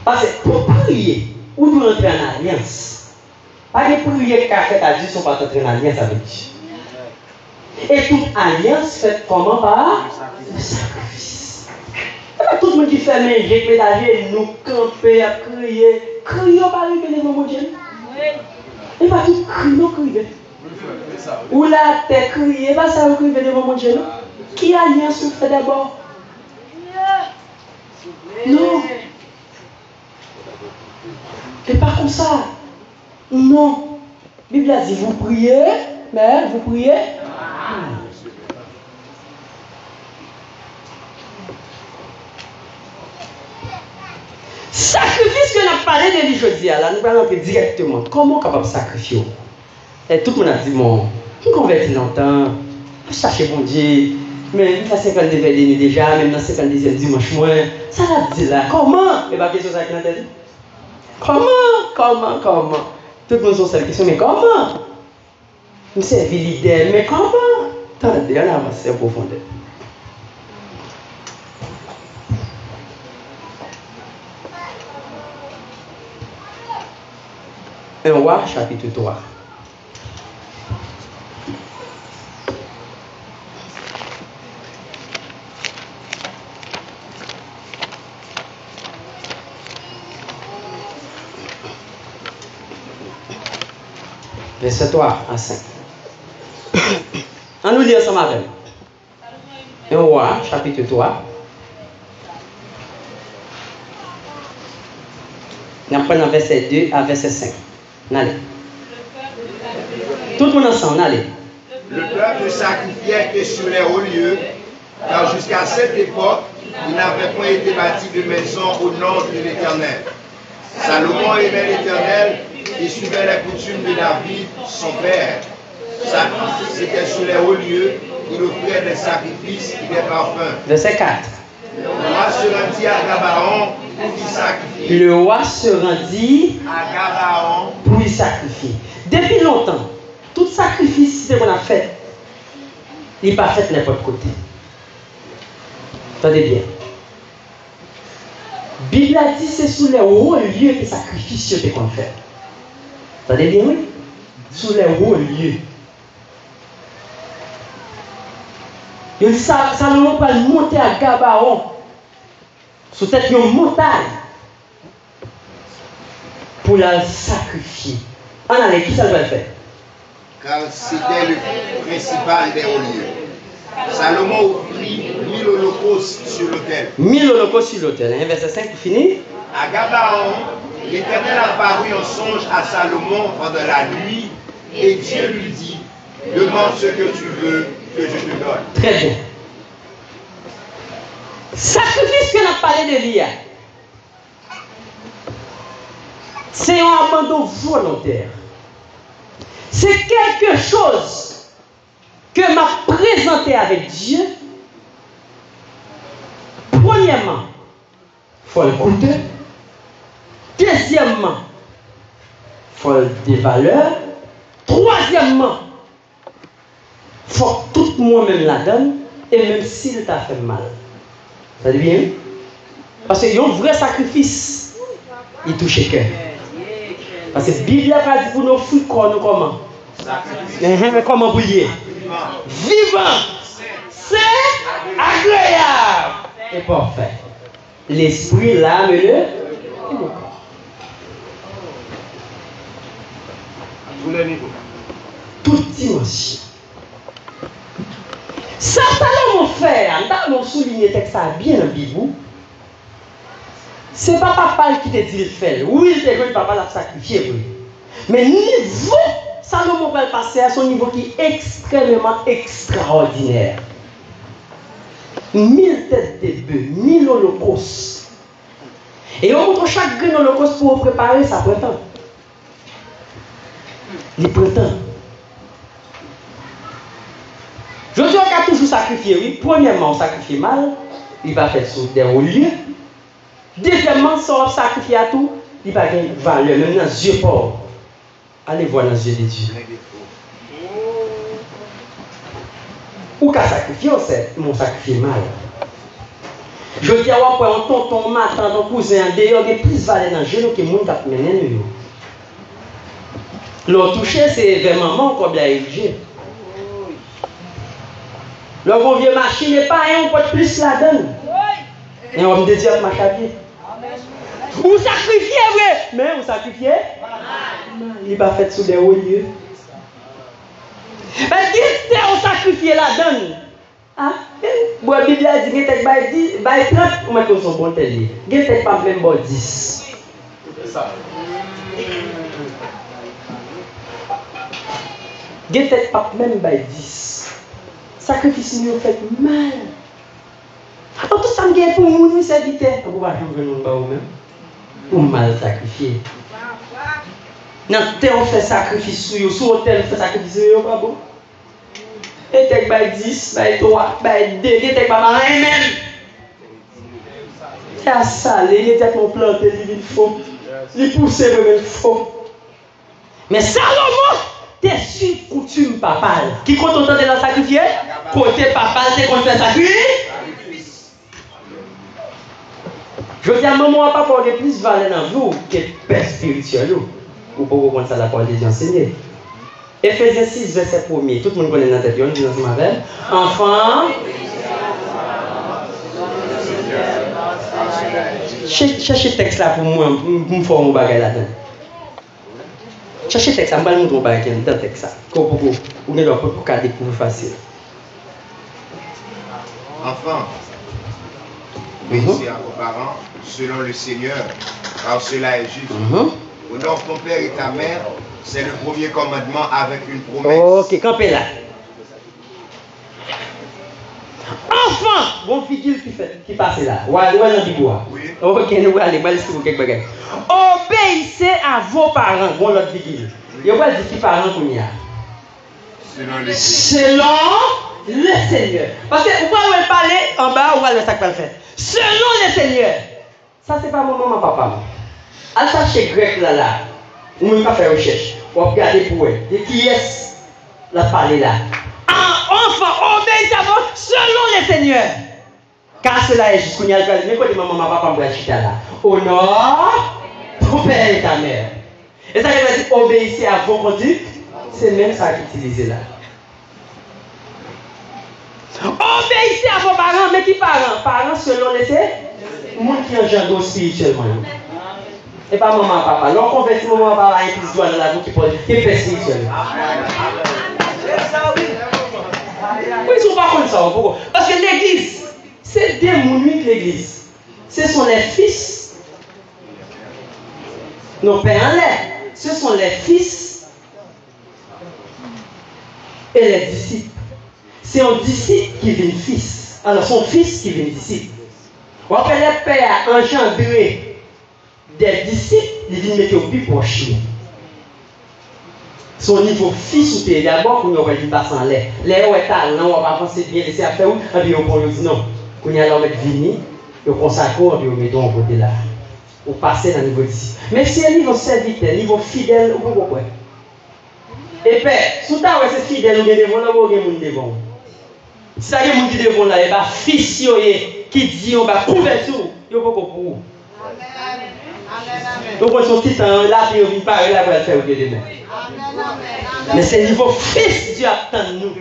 Parce que pour prier, ou nous rentrer en alliance. Pas de prière qu'a fait à Dieu sont pas entrer en alliance avec Dieu. Et toute alliance faite comment par le sacrifice. Et pas tout le monde qui fait manger, ménager, nous camper, à crier. Crier, on va arriver devant mon Dieu. Et pas tout crier. Ou la terre crier, pas ça crier devant mon Dieu. Qui alliance vous fait d'abord? Non. Et pas comme ça. Non. La Bible a dit, vous priez, mais vous priez. Sacrifice que nous avons parlé de l'aujourd'hui, là, nous allons entrer directement. Comment on est capable de sacrifier? Et tout le monde a dit, bon, je convertis longtemps, je cherche bon Dieu, mais il y a 50 années déjà, même dans 52e dimanche moins. Ça l'a dit là. Comment? Et pas question ça qui n'a pas dit. Comment? Tout le monde a cette question, mais comment? Nous servons l'idée, mais comment? Attendez, on avance en profondeur. Un roi, chapitre 3. Verset 3 à 5. On nous lit ensemble avec. Un roi, chapitre 3. On prend verset 2 à verset 5. Allez. Tout le monde ensemble, allez. Le peuple sacrifiait que sur les hauts lieux, car jusqu'à cette époque, il n'avait point été bâti de maison au nom de l'Éternel. Salomon aimait l'Éternel et suivait les coutumes de David, son père. C'était sur les hauts lieux, il offrait des sacrifices et des parfums. Verset 4. Le roi se rendit à Gabaon pour y sacrifier. Le roi se rendit À Gabaon pour y sacrifier. Depuis longtemps, tout sacrifice qu'on a fait, il n'est pas fait de n'importe côté. Attendez bien. La Bible a dit que c'est sous les hauts lieux que les sacrifices qu'on fait. Attendez bien, oui? Sous les hauts lieux. Il dit Salomon va monter à Gabaon, sous cette montagne, pour la sacrifier. En allait, qui ça doit le faire? car c'était le principal des hauts lieux. Salomon offrit 1000 holocaustes sur l'autel. 1000 holocaustes sur l'autel. Hein? Verset 5 pour finir. À Gabaon, l'Éternel apparut en songe à Salomon pendant la nuit et Dieu lui dit, demande ce que tu veux que je te donne. Très bien. Sacrifice que nous avons parlé de l'IA, c'est un abandon volontaire. C'est quelque chose que m'a présenté avec Dieu. Premièrement, il faut le goûter. Deuxièmement, il faut des valeurs. Troisièmement, il faut que tout moi-même la donne, et même s'il t'a fait mal. Ça dit bien? Parce qu'il y a un vrai sacrifice. Il touche le cœur. Parce que la Bible a dit pour nos fruits, comment? Mais comment vous lier? Vivant, saint, agréable et parfait. L'esprit, l'âme et le corps. Tous les niveaux. Toute dimension. Ça, mon frère, nous souligner texte ça bien dans la Bible. C'est pas papa qui te dit de faire. Oui, il te dit papa l'a sacrifié. Oui. Mais niveau, Salomon va passer à son niveau qui est extrêmement extraordinaire. 1000 têtes de bœufs, 1000 holocaustes. Et on montre chaque grain holocauste pour préparer sa printemps. Les printemps. Je dis qu'on a toujours sacrifié, oui. Premièrement, on sacrifie mal, il va faire sur des hauts lieux. Deuxièmement, si on sacrifie à tout, il va gagner valeur, même dans les yeux pauvres. Allez voir dans les yeux de Dieu. Ou qu'à sacrifier, on sacrifie mal. Je dis à un tonton, ma tante, ton cousin, d'ailleurs, il y a plus de valeur dans le jeu que les gens qui mené nous. L'on touché, c'est vers maman qu'on a érigé. Le bon vieux machine n'est pas un, on peut plus la donne. Et on me dit à ma chapitre. Ou sacrifier, vrai. Mais on sacrifier. Il va faire sous des hauts lieux. Parce que on sacrifier la donne. Ah, bon, la Bible a dit que tu as 30, on met son bon télé. Tu n'as pas même 10. Tu n'as pas même 10. Sacrifice nous fait mal. En tout ça, me pour nous serviteurs. On va jouer nous pas même. Pour mal sacrifier. Non, on fait sacrifice sur vous, sur l'hôtel, on fait sacrifice sur vous, pas bon. Et tu as 10, 3, 2, tu as pas même. C'est à saler, il était mon planté, il faut. Il pousse même faux. Mais Salomon, t'es sur coutume papa. Qui compte autant de la sacrifier? Côté papa, c'est qu'on fait sacrifice. Je dis à maman, papa, on a plus valeur dans vous que père spirituel. Ou pour vous comprendre ça, la parole de Dieu enseignée. Ephésiens 6, verset 1er. Tout le monde connaît dans la tête, on dit dans ce matin. Enfant. Cherchez le texte là pour moi, pour me faire mon bagage là-dedans. Cherchez le texte là, je vais vous montrer mon bagage dans le texte là. Pour garder pour vous facile. Enfant, obéissez à vos parents selon le Seigneur, car cela est juste. Honore ton père et ta mère, c'est le premier commandement avec une promesse. Ok, campez là. Enfant, bon figure qui passe là. Ou allez dans le bois. Oui. Ok, nous allons aller pour quelques bagages. Obéissez à vos parents. Bon, l'autre figure. Il va dire qui parents qu'on y a. Selon le Seigneur. Parce que vous pouvez parler en bas, ou allez ça que va le faire. Selon le Seigneur. Ça, c'est pas mon maman, papa. À chercher grec là. Ou même pas faire recherche. Ou regarder pour eux. Et qui est la parler là? Enfant, obéissez à vous selon le Seigneur. Car cela est juste qu'on y a le cas. Mais quand maman, papa, me acheter là. Honore ton père et ta mère. Et ça, il va dire obéissez à vos conduites. C'est même ça qu'il utilise là. Obéissez à vos parents. Mais qui parents? Parents selon le Seigneur. Monde qui engendre spirituellement. Et pas maman, papa. L'on convertit maman, papa, et puis doit dans la vie qui peut être spirituel. Oui, ils ne sont pas comme ça. Pourquoi? Parce que l'église, c'est démonique l'église. Ce sont les fils. Nos pères en l'air. Ce sont les fils et les disciples. C'est un disciple qui devient fils. Alors, son fils qui devient disciple. On appelle les pères engendrés des disciples, ils viennent mettre au plus proche. Son niveau fils ou t'es d'abord qu'on aurait dit passer en l'air. L'air est talent, on va pas penser bien laisser à faire où, et puis on dit non. Qu'on y a là mettre vini, on consacre, et puis on met donc côté là. On passe dans le niveau d'ici. Mais si un niveau serviteur, niveau fidèle, on peut comprendre. Et père, sous ta ouais c'est fidèle, on est devant là, on est monde devant. Si ça y est monde qui devant là, et bah fils qui dit on va couverture, on peut comprendre. Donc on son petit temps là, puis on vient parler là pour le faire au demain. Mais c'est niveau fils Dieu attend nous.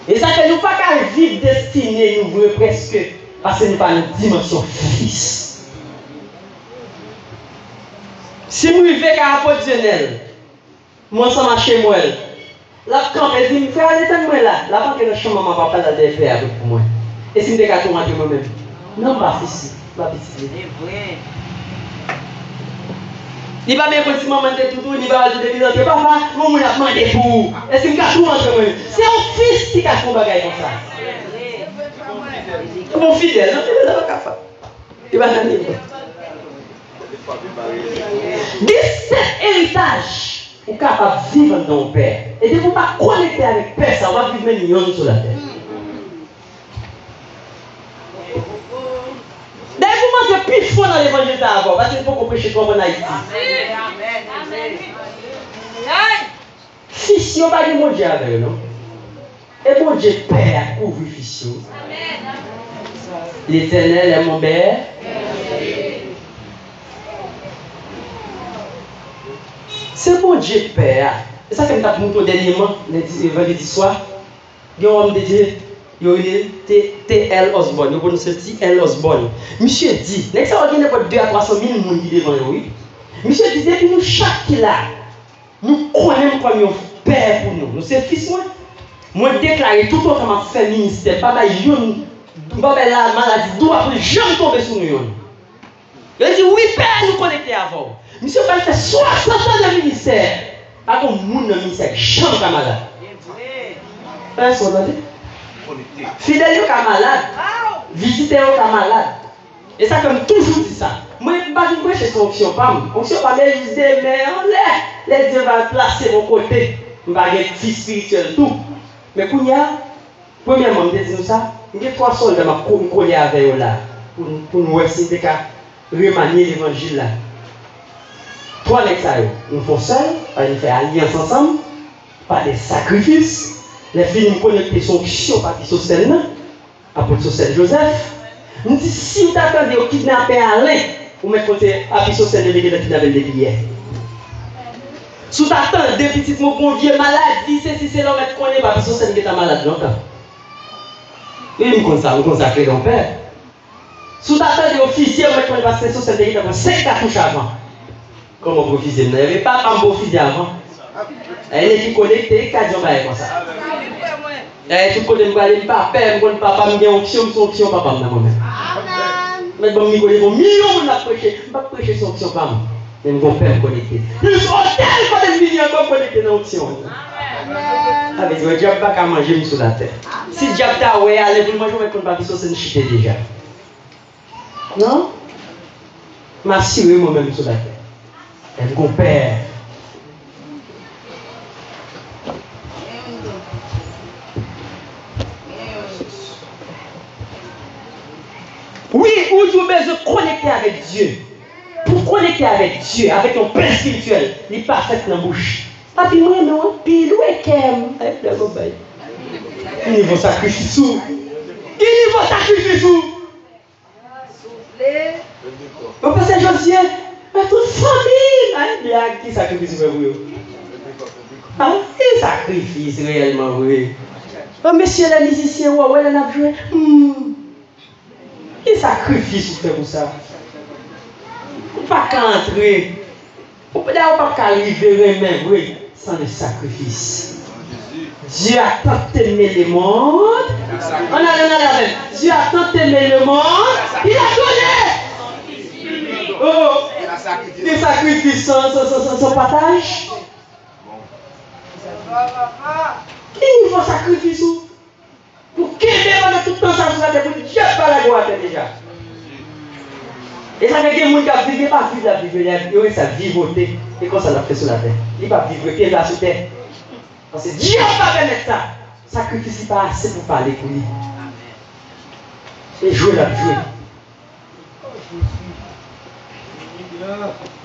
Et ça fait nous pas qu'à vivre destiné, nous voulons presque, parce que nous pas une dimension fils. Si nous vivons qu'à apportionnel, moi ça marche chez moi. La camp, elle dit, fais aller dans moi là. La banque est dans chambre, maman, papa, là, elle fait avec moi. Et si je me rentrer moi-même? Non, pas ici. Pas ici. Il va même quand si maman était tout, il va ajouter des autres. Papa, mon mon a demandé pour. Est-ce que je vais tout rentrer moi? C'est un fils qui a fait un bagage comme ça. Mon fidèle, non, il va pas faire. Il va gagner. 17 héritages. Ou capable de vivre dans le Père. Et de ne pas connecter avec le Père, ça va vivre même millions sur la terre. D'ailleurs, vous mangez plus fort dans l'évangile d'abord, parce qu'il faut qu'on prêche comme en Haïti. Fils, il n'y a pas de mon Dieu avec eux, non? Et mon Dieu Père couvre fils. L'Éternel est mon Père. C'est bon Dieu Père. Et ça fait que nous dernièrement, le vendredi soir, il y a un homme de Dieu, il y a T.L. Osborne, nous connaissons T.L. Osborne. Monsieur dit, il y a pas 2 à 300 000 personnes qui devant lui. Monsieur dit, depuis nous chaque là, nous connaissons comme un père pour nous. Nous sommes fils moi. Moi déclaré tout autre ma fait ministère, pas mal la maladie doit jamais tomber sur nous. Il dit oui père, nous connecter avant. Monsieur va faire 60 ans de ministère. Pas comme monde dans le ministère, jamais pas malade. Personne fidèle au malade, visiteur au malade. Et ça comme toujours dit ça. Moi je ne pas chez son option pas. Option pas mais je dis mais les Dieu va placer mon côté. Je vais avoir fils spirituel tout. Mais quand il y a premièrement me dit ça, il y a 3 soldats m'a collé avec eux là pour nous essayer de remanier l'évangile là. 3 lectures, nous faisons seul, nous faisons alliance ensemble, pas des sacrifices. Les filles nous connectent sur Action, pas sur scène, apôtre Saint Joseph. Nous disons si vous attendez au kidnappé Alain, vous mettez côté à sur scène de kidnapper des billets. Si vous attendez petit mon vieux malade, c'est l'homme qui connaît pas sur scène qui est malade longtemps. Et nous consacrer dans le Père. Si vous attendez officier, vous mettez pas sur scène de kidnapper 5 cartouches avant. Comment vous profitez? Vous n'avez pas un beau fusil avant. Elle est connectée, 4 jours comme ça. Elle est connectée, je ne pas père, je ne pas papa, je ne option papa. Mais bon, je connais millions de prêcher, je ne vais pas prêcher son option papa. Je ne vais pas père connecté. Plus hôtel, quand les millions sont connectés dans l'option. Avec le diable, pas qu'à manger sur la terre. Si le diable t'a oué, allez, vous manger, on va pas c'est une chute déjà. Non? Je m'assure moi-même sur la terre. Elle compère. Oui, où tu besoin de connecter avec Dieu. Pour connecter avec Dieu, avec ton père spirituel, il est parfait dans la bouche. Ah, puis moi, non, puis où est qu'elle? Avec le mobile. Il niveau sacrifice où? Il niveau sacrifice où? Vous pensez, Josier? Toute famille, qui sacrifice pour vous? Ah, il sacrifice réellement, oui. Oh, monsieur le musicien, ouais, elle a joué. Il sacrifice pour faire ça. On ne peut pas entrer. On ne peut pas arriver même, oui, sans le sacrifice. Dieu a tant aimé le monde. Dieu a tant aimé le monde. Il a donné. Oh, des sacrifices sans partage. Il faut sacrifice pour qu'il y ait tout le temps ça sur la terre, pour Dieu pas la gloire déjà. Et ça fait que les gens qui vivent pas vivre la vie, ça vivoter. Et quand ça l'a fait sur la terre, il va vivre pied là sur terre. Parce que Dieu va pas permettre ça. Sacrifice pas assez pour parler pour lui. Et jouer la jouer.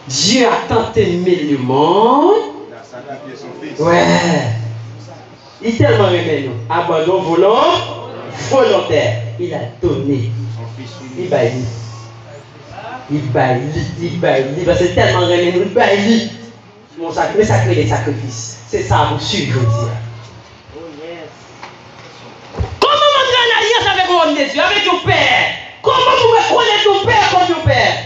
Dieu a tant aimé le monde. Ouais. Il tellement aimé nous. Abandon volontaire. il a donné. Il baille. Parce que c'est tellement remis, il baille. Mon sacré, mais sacré les sacrifices. C'est ça vous suivre, je dis. Comment entrer en alliance avec l'homme de Dieu, avec ton Père? Comment vous reconnaître ton Père comme ton Père?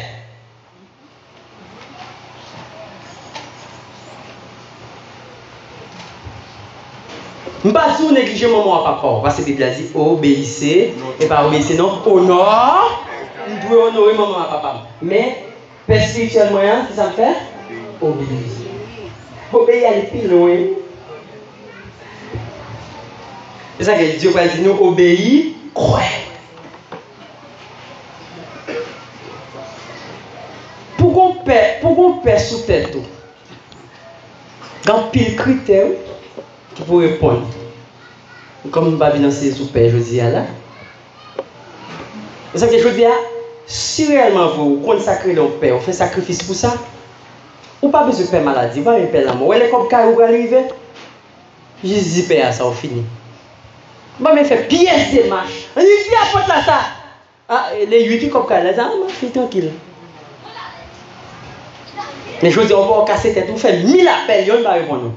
Je ne vais pas négliger mon mot à papa. Parce que la Bible a dit obéissez. Et pas obéissez, non. Honore. Vous devez honorer maman à papa. Mais, père spirituel moyen, qu'est-ce que ça me fait? Obéir. Obéir à plus loin. C'est ça que Dieu va dire nous obéir, croire. Pour qu'on père sous tête, dans pile critère qui pour répondre. Comme nous ne pouvons pas sous père, je dis là. C'est ça que je dis là. Si réellement vous consacrez le père, vous faites sacrifice pour ça, ou pas besoin de faire maladie, pas besoin de faire l'amour. Vous allez comme quand vous arrivez, je dis père, ça, on finit. Vous allez faire pièce de marche. On dit, viens, apporte là ça. Ah, les 8 comme ça, les armes, fais tranquille. Mais je dis, on va casser tête, vous faites 1000 appels, vous ne va pas répondre.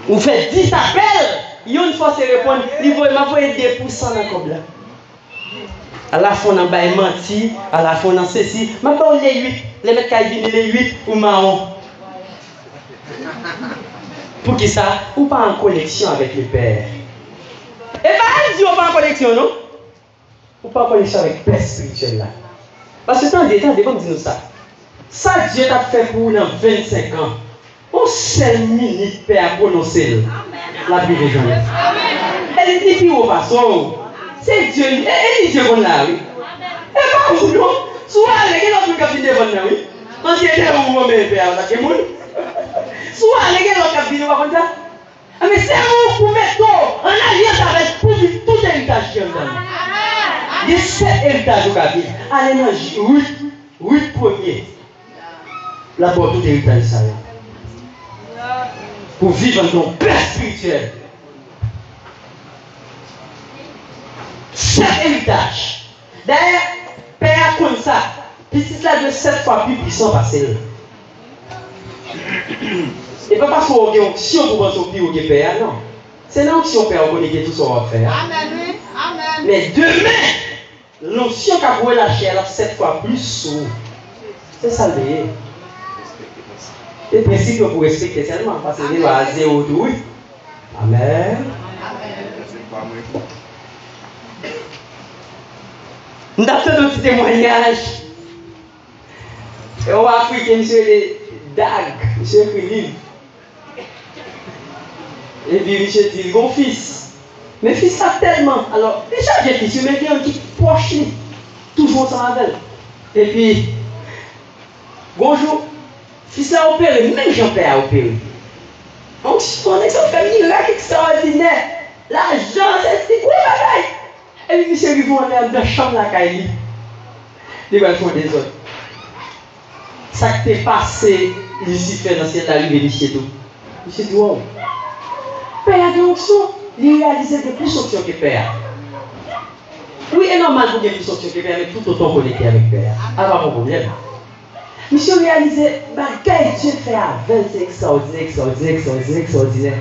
Vous faites 10 appels, vous ne force répondre, il m'a envoyé 2% dans le comme là. À la fin, on a menti, à la fin, on a ceci. Maintenant, les 8, les mecs qui viennent les 8 ou marron. Pour qui ça? Ou pas en connexion avec le Père. Et pas elle dit ou pas en connexion, non? Ou pas en connexion avec le Père spirituel là. Parce que tant d'état, comme dis-nous ça. Ça, Dieu t'a fait pour nous dans 25 ans. On seule minute Père prononcer la Bible de Jean. Elle dit plus au façon. C'est Dieu, et Dieu qu'on a, oui. Et pas vous, non. Soit les gens qui ont fait devant nous, oui. Parce que c'est où vous m'avez fait, là, c'est moun. Soit les gens qui ont fait devant nous, mais c'est vous pour mettre en alliance avec tout héritage qui est dans nous. Il y a 7 héritages au Kabyle. Allez, non, 8 premiers. Là-bas, tout héritage, ça. Pour vivre dans ton père spirituel. 7 héritages. D'ailleurs, Père comme ça, petit là de 7 fois plus puissant passé. Et pas parce qu'on a une onction pour penser au plus haut que Père, non. C'est l'onction Père qu'on connaît tout ce qu'on va faire. Amen. Amen. Mais demain, l'onction qu'a voué la chair 7 fois plus sourd. C'est ça le est. Les principes pour respecter seulement parce que c'est à 0 tout. Amen. Nous avons fait un petit témoignage. Et on va africain, monsieur Dag, monsieur Philippe. Et puis monsieur dit, mon fils. Mes fils ça tellement. Alors, déjà j'ai fils, je mets un petit poche, toujours sans avec. Et puis, bonjour, fils a opéré, même Jean-Père a opéré. Donc, on est un miracle extraordinaire. L'argent, c'est quoi bagaille? Et puis, monsieur, il va aller dans la chambre la caille. Il va faire des autres. Ça qui t'est passé, Lucifer, dans cette arrivée, monsieur tout. Monsieur dit, wow. Père a des options. Il réalise que plus d'options que Père. Oui, c'est normal pour qu'il y ait plus d'options que Père, mais tout autant connecté avec Père. Pas mon problème. Monsieur réalisé, quel Dieu fait avec, c'est extraordinaire.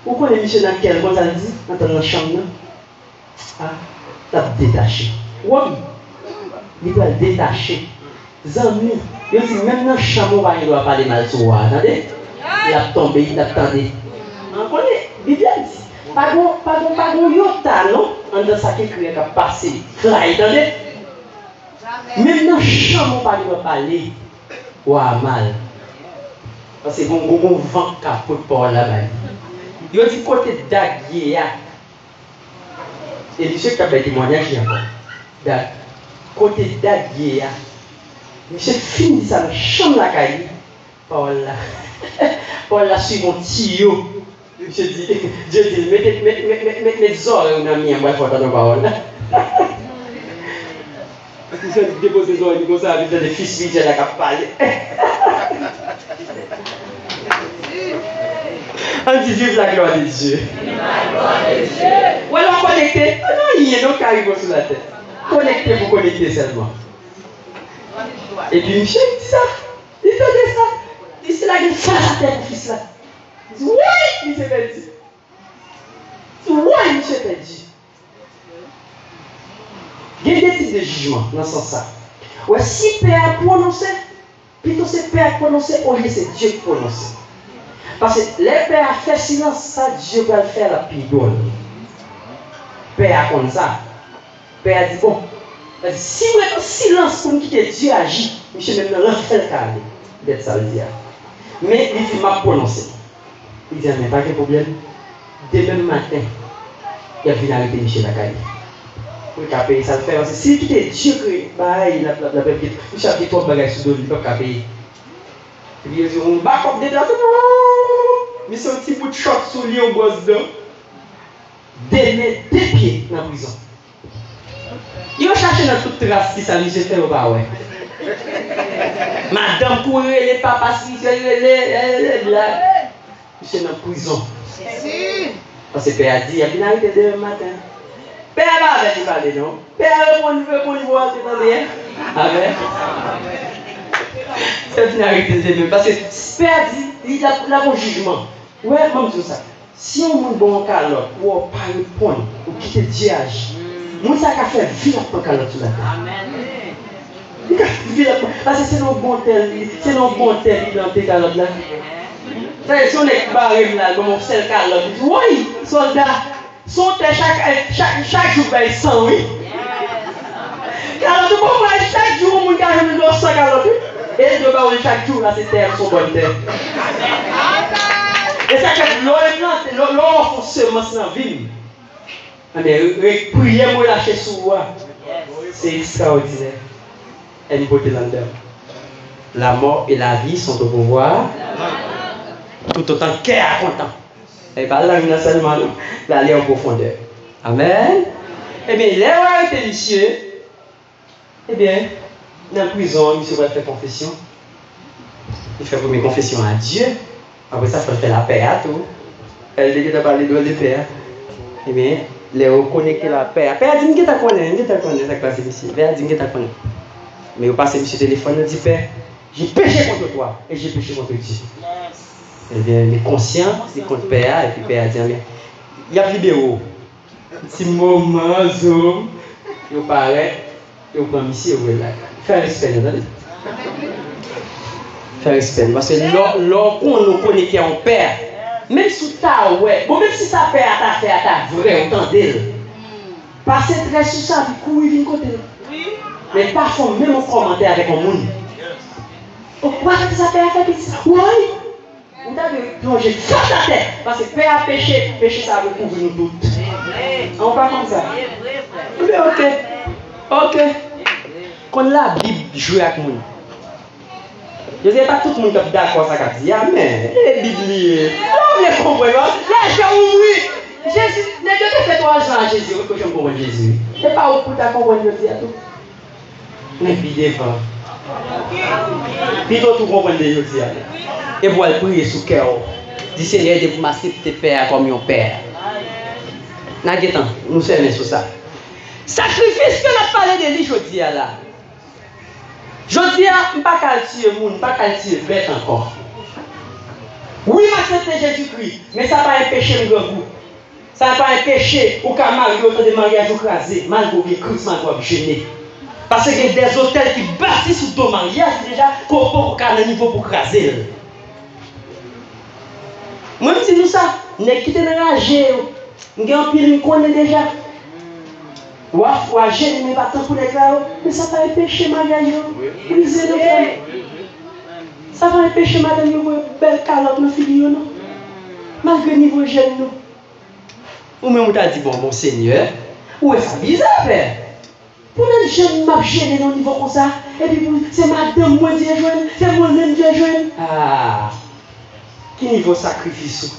Pourquoi les monsieur dans quel bon ça dit, dans la chambre, ah, t'as détaché. Oui, il doit détacher. Zami, il dit même dans la chambre, il doit parler mal sur moi. Attendez, il a tombé, il a attendu. On connaît, il dit, pas de yota, non? On a ça qui crée qu'à passer. Attendez, même dans la chambre, il doit parler. Ouah, mal. Parce que bon vent capote pour là-bas. Il a dit côté d'Aguier. Et monsieur qui a fait témoignage encore. Côté d'Aguier. Monsieur finit ça, la chambre la caille. Pour la suivre mon tuyau. Monsieur dit, Dieu dit, mettez mes oreilles dans mes mains pour entendre parole. Parce que je dépose les oreilles comme ça avec des fils vite là qui parlent. On dit vive la gloire de Dieu. Ou alors connecté. Non, il y a un qui arrive sur la tête. Connecté pour connecter seulement. Et puis, monsieur, il dit ça. Il te dit ça. Il dit, c'est là qu'il fait la tête, fils là. Il dit, oui, il s'est perdu. Oui, monsieur perdu. Il y a des types de jugements dans ce sens-là. Ouais, si Père a prononcé, plutôt c'est Père a prononcé, au lieu c'est Dieu qui prononce. Parce que les pères a fait silence, ça Dieu va le faire la pidole. Père a comme ça. Père a dit bon, si vous êtes en silence pour quitter Dieu agit, monsieur même dans l'enfer le carré d'être ça le dire. Mais il m'a prononcé. Il dit mais pas de problème. Demain matin, il a venu arrêter Michel Lakaï. Pour qu'il paye ça le fait. Parce que si quitte Dieu que bah il a la même petite, il a dit trop de bagages sur le dos, il ne peut pas payer. Et puis il dit on bat comme des draps. Mais c'est un petit bout de choc sur lui au boss d'eau. Des pieds dans la prison. Ils ont cherché dans toute trace qui s'est mis, j'étais au bas, ouais. Madame courait, les papas, les blagues. Je suis dans la prison. Parce que Père a dit, il y a bien arrêté demain matin. Père va avec parler, non? Père veut qu'on y voit, c'est pas bien. Amen. C'est bien arrêté demain. Parce que Père dit, il a un jugement. Ouais, même tout ça. Si on monte bon calotte, ou pas répondre, ou quitter Dieu agit, moi ça a fait vivre pour calotte sur la terre. Parce que c'est nos bon tel, c'est nos bon tel dans tes calottes là. C'est si on est barré là, comme on fait le calotte, oui, soldat, son chaque jour ben 100, oui. Calotte, pourquoi chaque jour on gagne 200 calottes? Et de bas chaque jour là, c'est terre, son bonne terre. Et ça que l'or pour semence dans la ville. Mais prier pour lâcher sur moi. C'est extraordinaire. Elle beauté là-dedans. La mort et la vie sont au pouvoir. Tout autant qu'elle est content. Et pas là, il seulement d'aller en profondeur. Amen. Eh bien, les rois étaient monsieur. Eh bien, dans la prison, monsieur va faire confession. Il fait première confession à Dieu. Après ça, il faut faire la paix à tout. Elle dit que tu as parlé de paix. Eh bien, les reconnecter la paix. La paix a dit que tu connais ça classe ici. La paix a dit que tu connais. Mais au passé, monsieur téléphone, il dit Père, j'ai péché contre toi et j'ai péché contre Dieu. Eh bien, il est conscient, il contre Père, et puis Père a dit il y a libéré. Petit moment, zoom, il paraît, il prend monsieur, il là. Faire respect, vous entendez? Faire respect. Parce que lorsqu'on nous connecte en Père, même si ta ouais, bon, même si ça Père à ta fait à ta vraie, autant d'elle, passer très sous ça, puis courir d'une côté. Mais parfois, même en commentaire avec un monde. Pourquoi ça Père a fait ça? Oui! Vous avez plongé face à tête. Parce que Père a péché, péché ça veut couvrir nous toutes. On parle comme ça. Mais ok. Quand la Bible joue avec nous. Je ne sais pas tout le monde qui est d'accord avec ça. Amen. Les Bibliens. On les comprend. Les gens oui. Jésus, les deux qui fait 3 ans à Jésus, que je comprends Jésus. Ce n'est pas au pour ta comprendre Jésus à tout. Mais puis devant. Puis tout comprendre Jésus. Et pour le prier sous cœur. Dis Seigneur, de vous masser tes pères comme mon père. N'aguetant, nous sommes sur ça. Sacrifice que nous parlé de lui, je dis là. Je dis, je ne pas tuer le monde, pas tuer le bête encore. Oui, c'est Jésus-Christ, mais ça n'a pas un péché de goût. Ça n'a pas un péché ou qu'à marier autant de mariages écrasés, malgré que Christ m'a gêné. Parce qu'il y a des hôtels qui bâtissent sur ton mariage déjà pour un niveau pour craser. Même si nous ça, nous avons quitté le ragé, nous avons pile, nous connaissons déjà. Ou à fois, j'ai mais pas tant pour les gars, mais ça va empêcher mariage. Briser le cœur. Ça va empêcher madame de belle calotte dans fille non. Malgré niveau jeune nous. Ou même on t'a dit bon Seigneur, où est ça bizarre père? Pour les jeunes m'a gêné dans niveau comme ça et puis c'est madame moi Dieu joindre, c'est moi même Dieu joindre. Ah. Qui niveau sacrifice?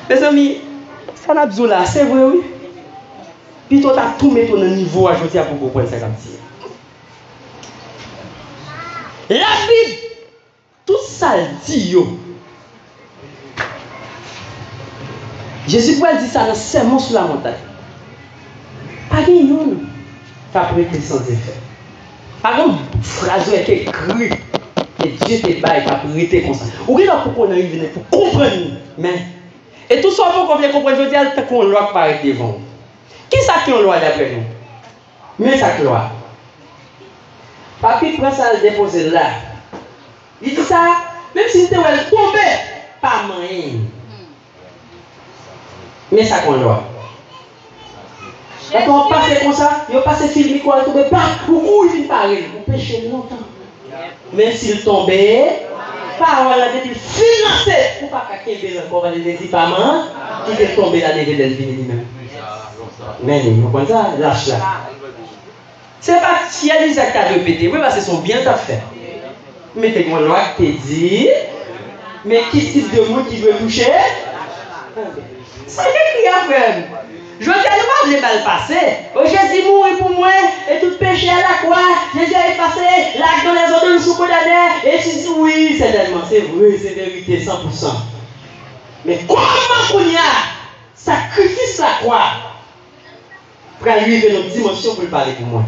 Mes amis, ça n'a besoin là, c'est vrai oui. Puis toi, tu as tout mis ton niveau à ajouter pour comprendre ça comme ça. La Bible, tout ça dit yo. Jésus pourrait dire ça dans sermon sur la montagne. Pas de yon, ça pourrait être sans effet. Par exemple, phrase qui est écrite, et Dieu te baille, ça pourrait être comme ça. Ou bien pour qu'on arrive pour comprendre. Mais, et tout ça pour qu'on vienne comprendre, je veux dire, qu'on loi paraît devant. Qui ça qui est loi d'après nous? Mais ça qui loi. Papi prend ça, le déposer là. Il dit ça, même si tu es tombé, pas moyen. Mais ça qu'on loi. Quand on passe comme ça, il passe filmé quoi, il tombe pas, ou il paraît, on pêche longtemps. Même s'il tombait, parole a été financée pour pas qu'un encore les équipements qui est tombé là devant lui-même. Mais vous comprenez ça, lâche là. C'est pas si il y a des actes à répéter, oui, parce que sont bien à faire. Mettez une loi qui te dit, mais qui type de monde qui veut toucher? C'est écrit à faire. Je ne sais pas les mal passer. Oh, Jésus mourit pour moi et tout péché à la croix. Jésus est passé l'acte dans les ordres sous condamné. Et tu dis oui, certainement, c'est vrai, c'est vérité 100%. Mais comment qu'on y a sacrifice la croix pour arriver dans une dimension pour parler pour moi?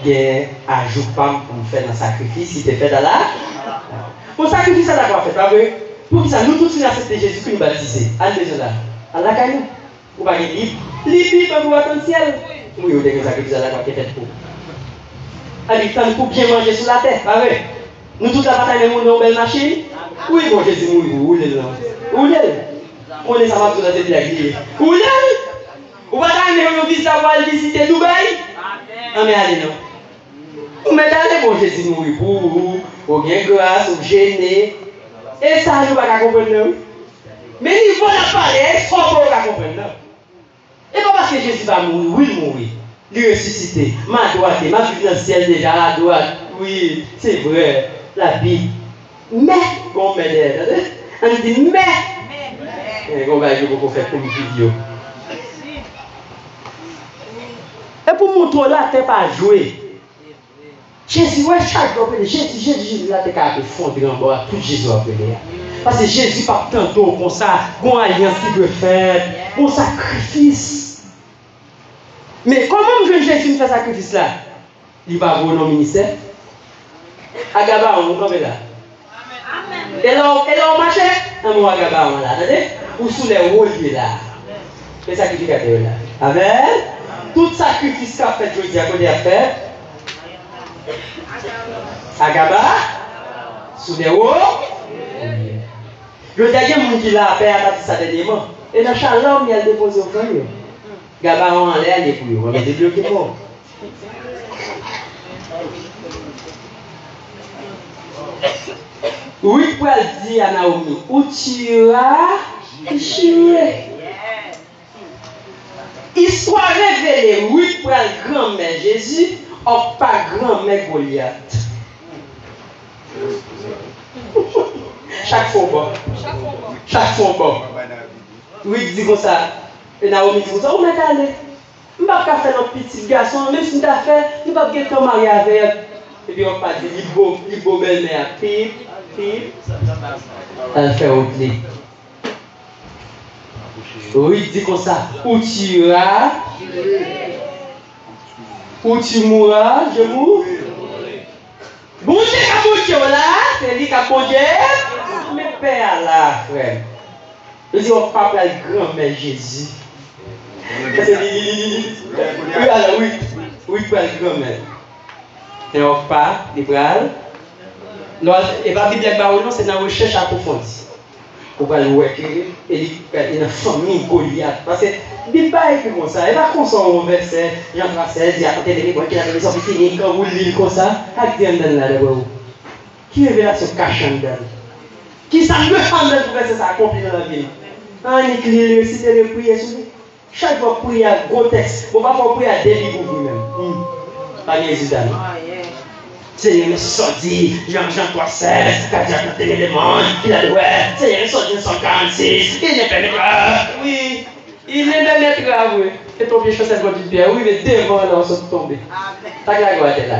Il ajoute pas pour me faire un sacrifice, il te fait dans la. Pour sacrifice à la croix, fait pas vrai? Pour que ça nous tous accepter Jésus qui nous baptiser. Allez là. À la caille. Ou pas de libre. Libre pour attendre le ciel. Oui, vous avez sacrifice à la croix qui est fait pour. Allez, pour bien manger sur la terre, pas vrai? Nous tous la bataille, nous avons une belle machine. Oui, bon Jésus mourit, vous voulez là. Vous voulez? On est ça va tout dans cette blague. Vous voulez? Vous va aller au visa pour visiter Dubaï? Ah, mais allez, non. Vous mettez allez, bon Jésus mourit pour vous. Vous avez grâce, vous gênez. Et ça, nous ne pouvons pas comprendre. Mais il faut la parler, il faut pas comprendre. Et pas parce que Jésus va mourir, oui, il mourir. Il ressusciter. Ma droite, ma vie dans le ciel déjà à droite. Oui, c'est vrai, la Bible. Mais, on met des. On dit mais. On va faire comme une vidéo. Et pour montrer là, tu n'es pas joué. Jésus, ouais, chaque jour, Jésus, là, tu es capable de fondre en bas, tout Jésus a appelé. Parce que Jésus, pas tantôt comme ça, bon alliance qu'il doit faire, bon sacrifice. Mais comment Jésus me fait sacrifice là? Il va avoir un ministère. Agaba, on tombe là. Et là, on marche, on va Agaba, on là, attendez? Ou sous les rôles là. Les sacrificateurs là. Amen. Tout sacrifice qu'a fait Jésus à côté à faire. Agaba, sous les hauts. Le dernier monde qui l'a fait à ça dernièrement. Et dans chaque homme, il a déposé au fond. Gaba en l'air, il est pour lui. On va mettre deux qui mort. Oui, pour elle dire à Naomi, où tu iras, j'irai. Histoire révélée, oui, pour elle grand-mère Jésus, ou pas grand-mère Goliath. Chaque fois bon. Chaque fois bon. Oui, dis comme ça. Et Naomi dit comme ça, où m'est allé? Je ne vais pas faire notre petit garçon, même si nous avons fait, nous ne pouvons pas marier avec. Et puis on va dire, il est beau belle-mère, pip. Elle fait au clé. Oui, dis comme ça. Où tu iras, où tu mourras, je mourrai. Bon Dieu, là, c'est lui qui a bon Dieu. Mais père là, frère. Je dis, on parle de grand-mère Jésus. Oui, alors oui, pour la grand-mère. Et on part, les bras. Et pas Bible non, c'est une recherche approfondie. On va le voir et il y a une famille Goliath. Parce que la Bible est comme ça. Elle va comme ça au verset Jean 16, il y a côté de l'époque qui a des sorties finies, quand vous lisez comme ça, avec des gens là d'abord. Qui révélation cachée dedans? Qui ça me fait de faire ça accomplir dans la vie? En écrit, réciter les prières sur lui. Chaque fois prier à gros texte, on va pas prier à débit pour vous-même. Pas de résultat. Seigneur, nous sortis, Jean 3,16, quand il a compté l'élément, il a dit, ouais, Seigneur, nous sortis 146, il ne permettra, oui, il ne permettra, oui. Et ton pied chaussette votre pierre, oui, mais devant, là, on s'est tombé. T'as que la gloire est là.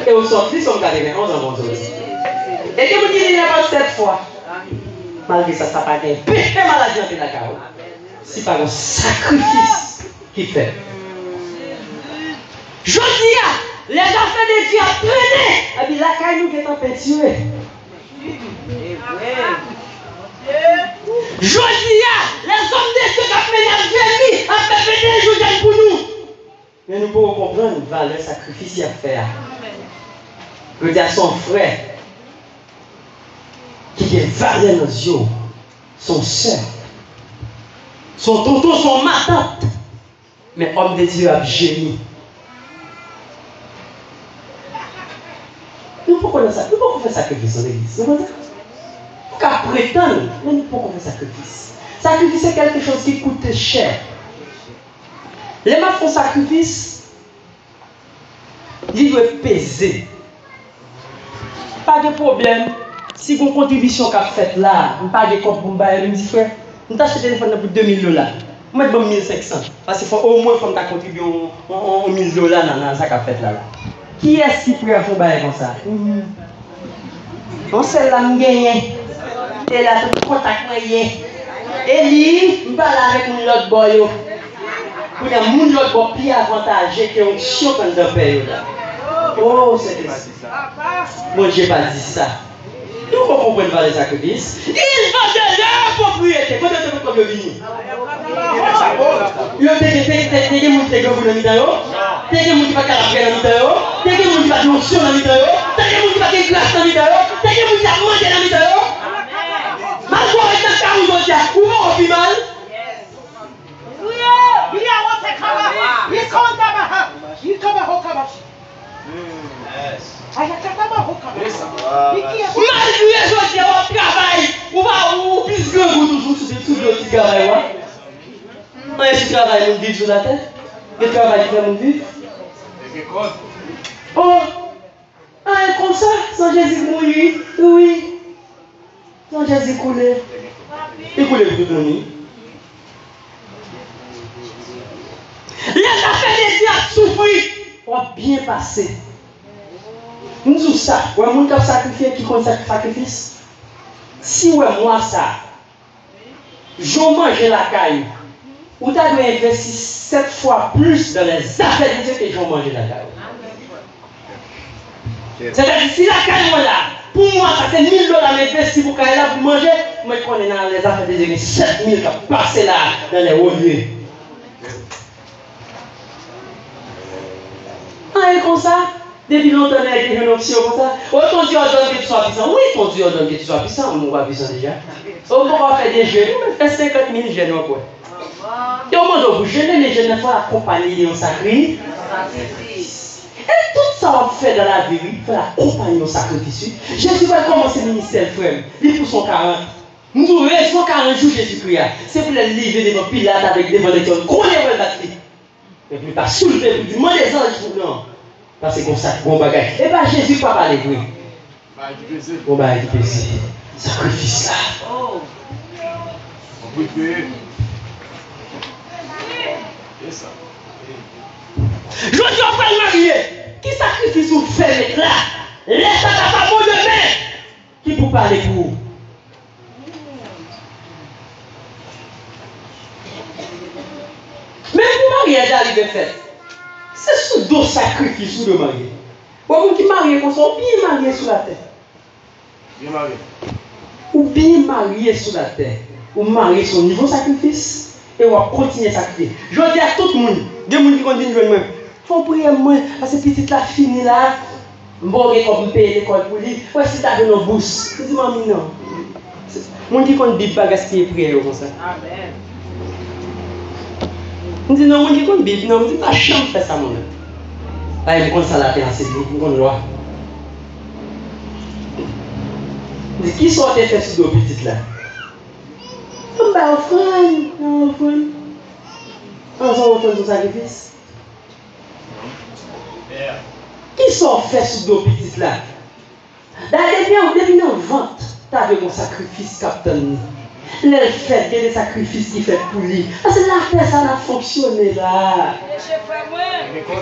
Et on sortit, ils sont 91 en bon jour. Et que vous dites, il n'y a pas 7 fois. malgré ça, ça n'a pas été péché maladie en la carrière. C'est pas un sacrifice qui fait. Je dis, les affaires de Dieu apprenaient. Et puis la caille nous qui est en peinture. Je dis, les hommes de Dieu qui apprenaient à faire des jours pour nous. Mais nous pouvons comprendre une valeur sacrifice à faire. Que dire à son frère qui est valeur dans les yeux, son soeur, son tonton, son ma tante. Mais homme de Dieu a génie. Nous pouvons faire sacrifice dans l'église. Nous pouvons prétendre, mais nous pouvons faire sacrifice. Sacrifice, c'est quelque chose qui coûte cher. Les gens font sacrifice, ils doivent peser. Pas de problème. Si vous avez une contribution qu'a faite là, vous pas de compte pour me bailler, je me dis frère, nous t'achète un téléphone pour $2000. Je vais mettre 1500. Parce qu'il faut au moins contribuer $1000 dans ça qu'a fait là. Qui est-ce qui pourrait faire bailler comme ça? On sait là, nous gagnons. Et là, tout contact moyen. Et lui, je parle avec mon autre boy. Pour que mon autre boy plus avantagé que un champion de pays. Oh, c'est ça. Moi, je n'ai pas dit ça. Nous comprenons pas les sacrifices. Ils vendent leur propriété. Quand est-ce que vous venez? Vous avez des gens qui ont été dans le milieu. Vous avez des gens qui ont été dans le milieu. Vous avez des gens qui ont été dans le milieu. Vous avez des gens qui ont été dans le milieu. Vous avez des gens qui ont été dans le milieu. Malgré que ça vous dit, vous avez mal. Malgré que vous travaillez, vous plus que vous tous les travail. Si tu travailles, vous vivez sur la tête. Et tu travailles, vous vivez. Oh, comme ça, sans Jésus mourir, oui. Sans Jésus couler. Il coule pour tout le monde. Les affaires de Dieu ont souffert. On va bien passer. Nous disons ça. Ouais, mon qui a sacrifié, qui compte sacrifice. Si ouais, moi ça, je mange la caille. Ou tu as dû investir 7 fois plus dans les affaires de Dieu que je mange la caille. C'est-à-dire si la caille moi là, pour moi ça c'est $1000 investi pour caille là pour manger, moi je connais dans les affaires de Dieu 7000 qui ont passé là dans les hauts lieux. Ah, et comme ça, depuis longtemps, il y a une option comme ça. Oh, ton Dieu ordonne que tu sois puissant. Oui, ton Dieu ordonne que tu sois puissant. On va puissant déjà. Oh, on va faire des jeunes. On va faire 50 000 jeunes encore. Et au moment où vous jeûnez, les jeunes faut accompagner au sacrifice. Et tout ça, on fait dans la vie, il faut accompagner au sacrifice. Jésus va commencer le ministère, frère. Il pour son 40. Nous restons 40 jours Jésus-Christ. C'est pour les livrer devant Pilate avec devant les gens. Qu'on les voit battre. Et puis, pas soulever pour dire, moi les anges, non. Parce que comme ça, bon bagage. Et bien, Jésus pas parler de lui. Bon bagage du plaisir. Sacrifice ça. On peut tuer. Je dis au frère marié, qui sacrifice vous faites là? Laisse ta femme de main. Qui pour parler pour vous? Mais pour mariage arrive fait. C'est sous deux sacrifices sous le marié. Ou qui marié comme ça, bien marié sous la terre. Bien marié. Ou bien marié sous la terre. Ou marié sur niveau sacrifice. Et on va continuer à sacrifier. Je dis à tout le monde, des gens qui continuent de dire, faut prier moi, parce que petite la fini là, bon, comme payer l'école pour lui, ouais, si tu as nos bourses. Je dis, maman, non. Mon qui compte Bible, pas gaspiller prier comme ça. Amen. Je dis, non, mon qui compte Bible, non, je dis, pas chambre faire ça, mon homme. Là, il compte ça la terre, c'est lui, il compte loi. Je dis, qui sont les faire sur deux petites là? On va offrir, on va offrir. On va offrir du sacrifice. Qui sont faits sur deux petites là? D'ailleurs, depuis dans vente, tu as un sacrifice, captain. Les fait des sacrifices qui fait pour lui. Parce que la terre, ça a fonctionné là.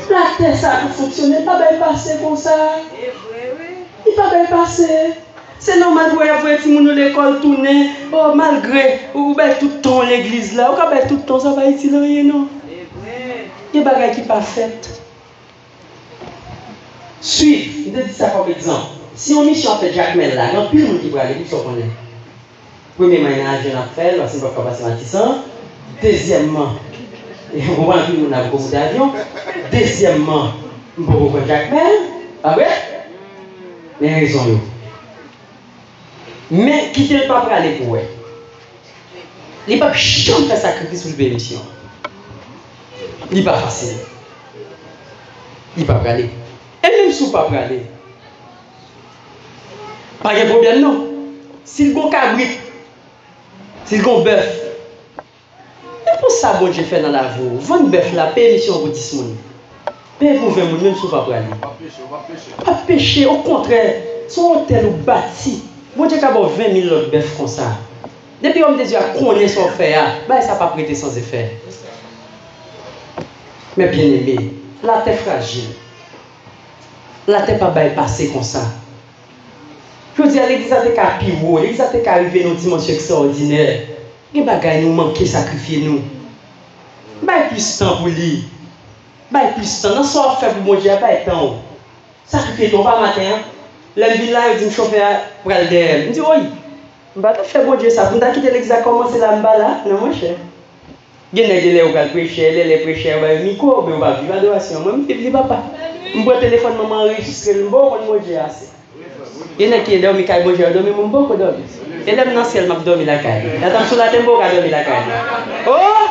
La terre, ça a fonctionné. Il ne peut pas bien passer comme ça. Il ne peut pas bien passer. C'est normal pour avoir si mon l'école tourner, oh malgré ou ben tout le temps l'église là, ou quand ben tout le temps ça va ici rien non. Il y a des bagages qui pas fait. Suivre, je dis ça comme exemple. Si on mission fait Jacques Mel là, il y a plus de monde qui va aller, puis on connaît. Premièrement, il y a un agent à faire, parce qu'on va passer Matissan. Deuxièmement, on va plus on a beaucoup d'avions. Deuxièmement, on va beaucoup Jacques Mel. Ah ouais? Les raisons. Mais quitter le pape pour aller pour eux. Les papes chantent faire sacrifice pour le bénédiction. Il n'est pas facile. Il ne peut pas aller. Et même si il ne peut pas aller. Pas de problème non. S'il y a un cabrit, s'il y a un bœuf, c'est pour ça que Dieu fait dans la vie. Vendre bœuf, la permission pour 10 personnes. Paye pour 20 personnes, même si on ne peut pas aller. Pas pécher, au contraire. Son hôtel ou bâti. Bon Dieu, il y a 20 000 autres bœufs comme ça. Depuis qu'on Dieu a connaît son faire, ça n'a pas prêté sans effet. Mais bien aimé, la terre fragile. La terre pas bypassée comme ça. Je veux dire, l'église a été capivot, l'église a été arrivée dans une dimension extraordinaire. Les bagages nous manquent, sacrifier nous. Bah plus de temps pour lui. Bah plus de temps. Dans ce qu'on fait pour mon Dieu, pas de temps. Sacrifier ton pas matin. L'homme là, il dit, chauffeur, pour aller derrière. Il dit, oui, je vais faire mon Dieu ça. Vous avez quitté l'église à commencer là-bas là? Non, mon cher. Il y a des gens qui ont prêché, les prêcheurs, micro, mais on va vivre l'adoration. Moi, je ne dis papa. Je prends le téléphone, maman enregistre le bon, mon Dieu assez. Il y en a qui dorment, qui ont dormi, mon bon, qui dormi. Et là, dans le ciel, je dormi la caille. Là, sur la tempo, je dormi la caille. Oh!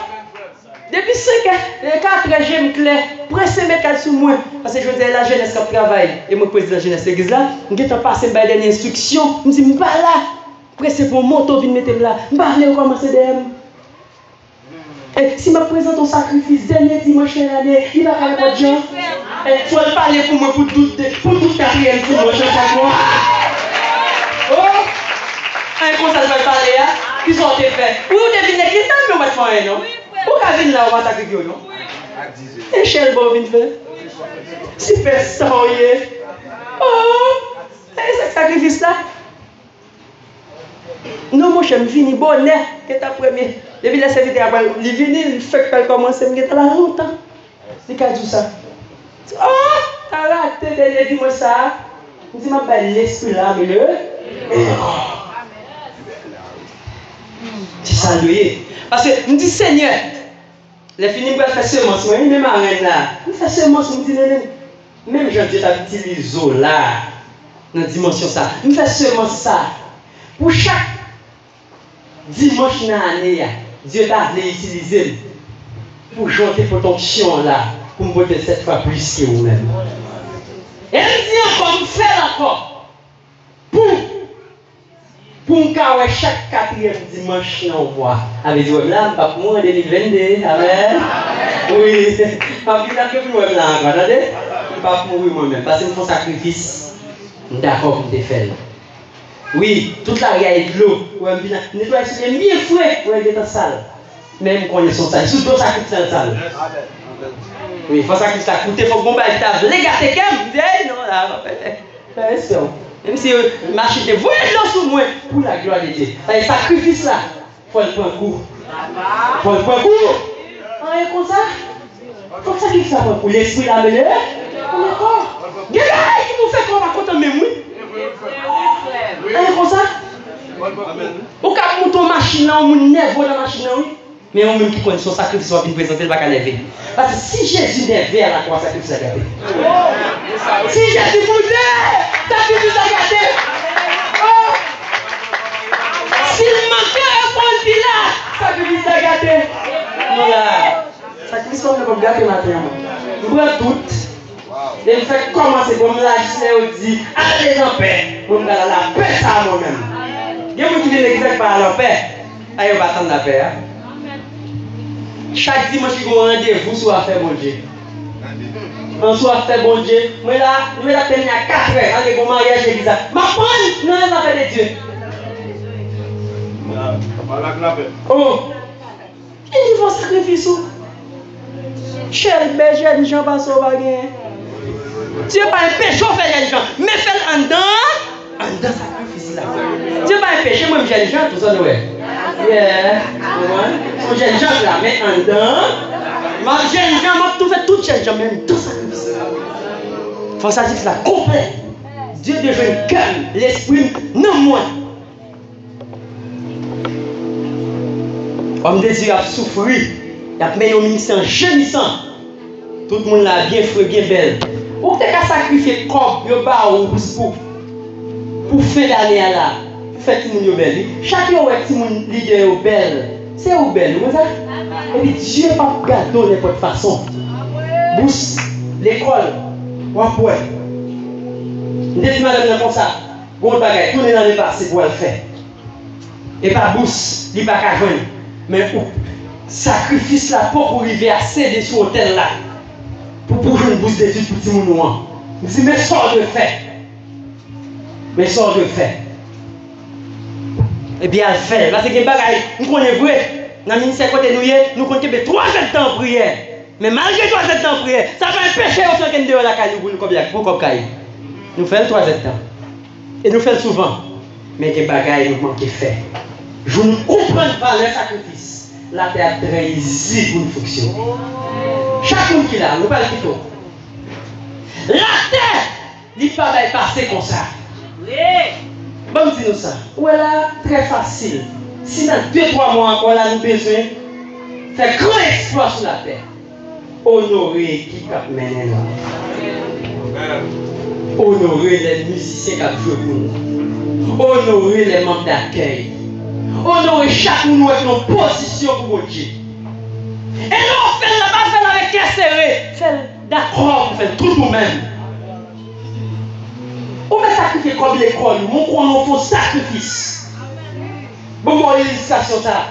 Depuis 4 j'aime clair, pressez mes cas sur moi. Parce que je dis la jeunesse qui travaille. Et moi, président de la jeunesse l'église là, je vais passer une dernière instruction. Je me dis, je ne suis pas là. Pressez pour moto, venez mettre là. Je ne vais pas aller commencer derrière. Et si je me présente au sacrifice, dernier dimanche de l'année, il va faire votre gens. Il faut le parler pour moi, pour tout 4e dimanche chaque mois. Oh! Un conseil va parler, hein? Qui sont été faits. Ou devinez qui est-ce que vous va faire, non? Ou qu'à venir là, on va sacrifier, non? Et Michel, bon, vient faire. Super story. Oh! Et ce sacrifice là? Non, mon cher, je finis bonnet, que ta première. Depuis la serviteur, il vient, il fait qu'elle commence, il est là longtemps. Il a dit ça. Oh, t'as raté, dis-moi ça. Je dis, je vais l'esprit là, mais le. C'est ça, lui. Parce que je me dis, Seigneur, les finis pour faire semence, moi, même à rien là. Il fait semence, je me dis, même Jean-Dieu t'a utilisé là, dans la dimension ça. Il fait semence ça. Pour chaque dimanche dans l'année, Dieu t'a utilisé pour jouer protection là, pour me voter 7 fois plus que vous-même. Et il dit encore, faire encore, pour me faire chaque 4e dimanche dans le mois. Avec du là, pas pour moi en 2022, amen. Oui, pas plus tard que pour moi là, attendez, pas pour moi-même, parce que je fais un sacrifice, d'accord pour te faire. Oui, toute la rivière est de l'eau. Nettoyer sur les 1000 fouets pour être dans la salle. Même quand ils sont sales, surtout ça coûte dans la salle. Oui, il faut ça que ça coûte, il faut que mon bail table. Les gars, t'es comme, non, là, même si le marché était voyez l'eau sur moi pour la gloire de Dieu. Ça sacrifice là, il faut le prendre court. Il faut le prendre court. On est comme ça. Il faut que ça sacrifice là pour l'esprit là, mais on est d'accord. Il y a des gens qui nous font comme à côté de mémoire. Comme ça? Au cas où ton machine, on nerveux dans la machine, oui. Mais on même qui connaît son sacrifice, on va présenter, il va lever. Parce que si Jésus nerveux à la croix, sacrifice à gâter. Si Jésus voulait, sacrifice à gâter. S'il manquait un bon là, sacrifice à gâter. Non là, sacrifice comme gâter matin. Nous prenons tout. Et il fait commencer pour me lâcher et dit allez en paix. Pour me donner la paix à moi-même. Il y a des gens qui viennent l'église par la paix. Allez, on va attendre la paix. Chaque dimanche, il y a un rendez-vous sur la faire bon Dieu. On soit faire bon Dieu. Moi là, je vais tenir à 4 heures. Allez, bon mariage l'église. Ma prendre non les affaires de Dieu. Oh, ils vont sacrifier. Cher berger, les gens passent au baguette. Dieu pas un péché faire les gens, mais fait en dedans sacrifice là. Dieu pas un péché, moi, je jeune gens, tout ça, nous, yeah. Son jeune gens, là, mais en dedans, ma jeune gens, moi, tout fait, tout jeune gens, même, tout ça. Faut ça dire que c'est la complet. Dieu devient le cœur, l'esprit, non moins. Homme de Dieu a souffert, il a mené au ministère gémissant. Tout le monde là bien frais, bien belle. Ou tu as sacrifié corps, pour faire l'année là, pour faire tout le monde belle. Chacun a un petit leader belle. C'est où belle, vous savez? Et puis Dieu n'a pas gâté de n'importe façon. Bousse, l'école, ou un point. Vous dites madame comme ça, bon bagage, tout est dans le passé pour le faire. Et pas bousse, il n'y a pas qu'à joindre. Mais pour sacrifice là pour arriver à céder sur l'hôtel là. Pour jouer une bourse d'études pour tout le monde. Je dis, mais sort de fait. Mais sort de fait. Eh bien, elle fait. Parce que les bagages, nous connaissons vrai. Dans le ministère côté nous comptons 3 ans de prière. Mais malgré 3 ans de prière, ça va un péché au 50 de la caille pour nous comme caille. Nous faisons 3 ans. Et nous faisons souvent. Mais les bagages nous manquent de fait. Je ne comprends pas le sacrifice. La terre est très easy pour une fonction. Chacun qui l'a, nous parlons plutôt. La terre, il ne peut pas passer comme ça. Oui. Bon, dis-nous ça. Voilà, très facile. Si dans 2-3 mois encore, là, nous avons besoin de faire grand exploit sur la terre. Honorer qui a mené là. Honorer les musiciens qui ont joué pour nous. Honorer les membres d'accueil. Honorer chacun avec nos positions pour Dieu. Et nous, on fait là-bas, faire avec cœur serré. Fait d'accord, on fait tout nous-mêmes. On va sacrifier comme l'école, on fait sacrifice. Bon, mon illustration, ça.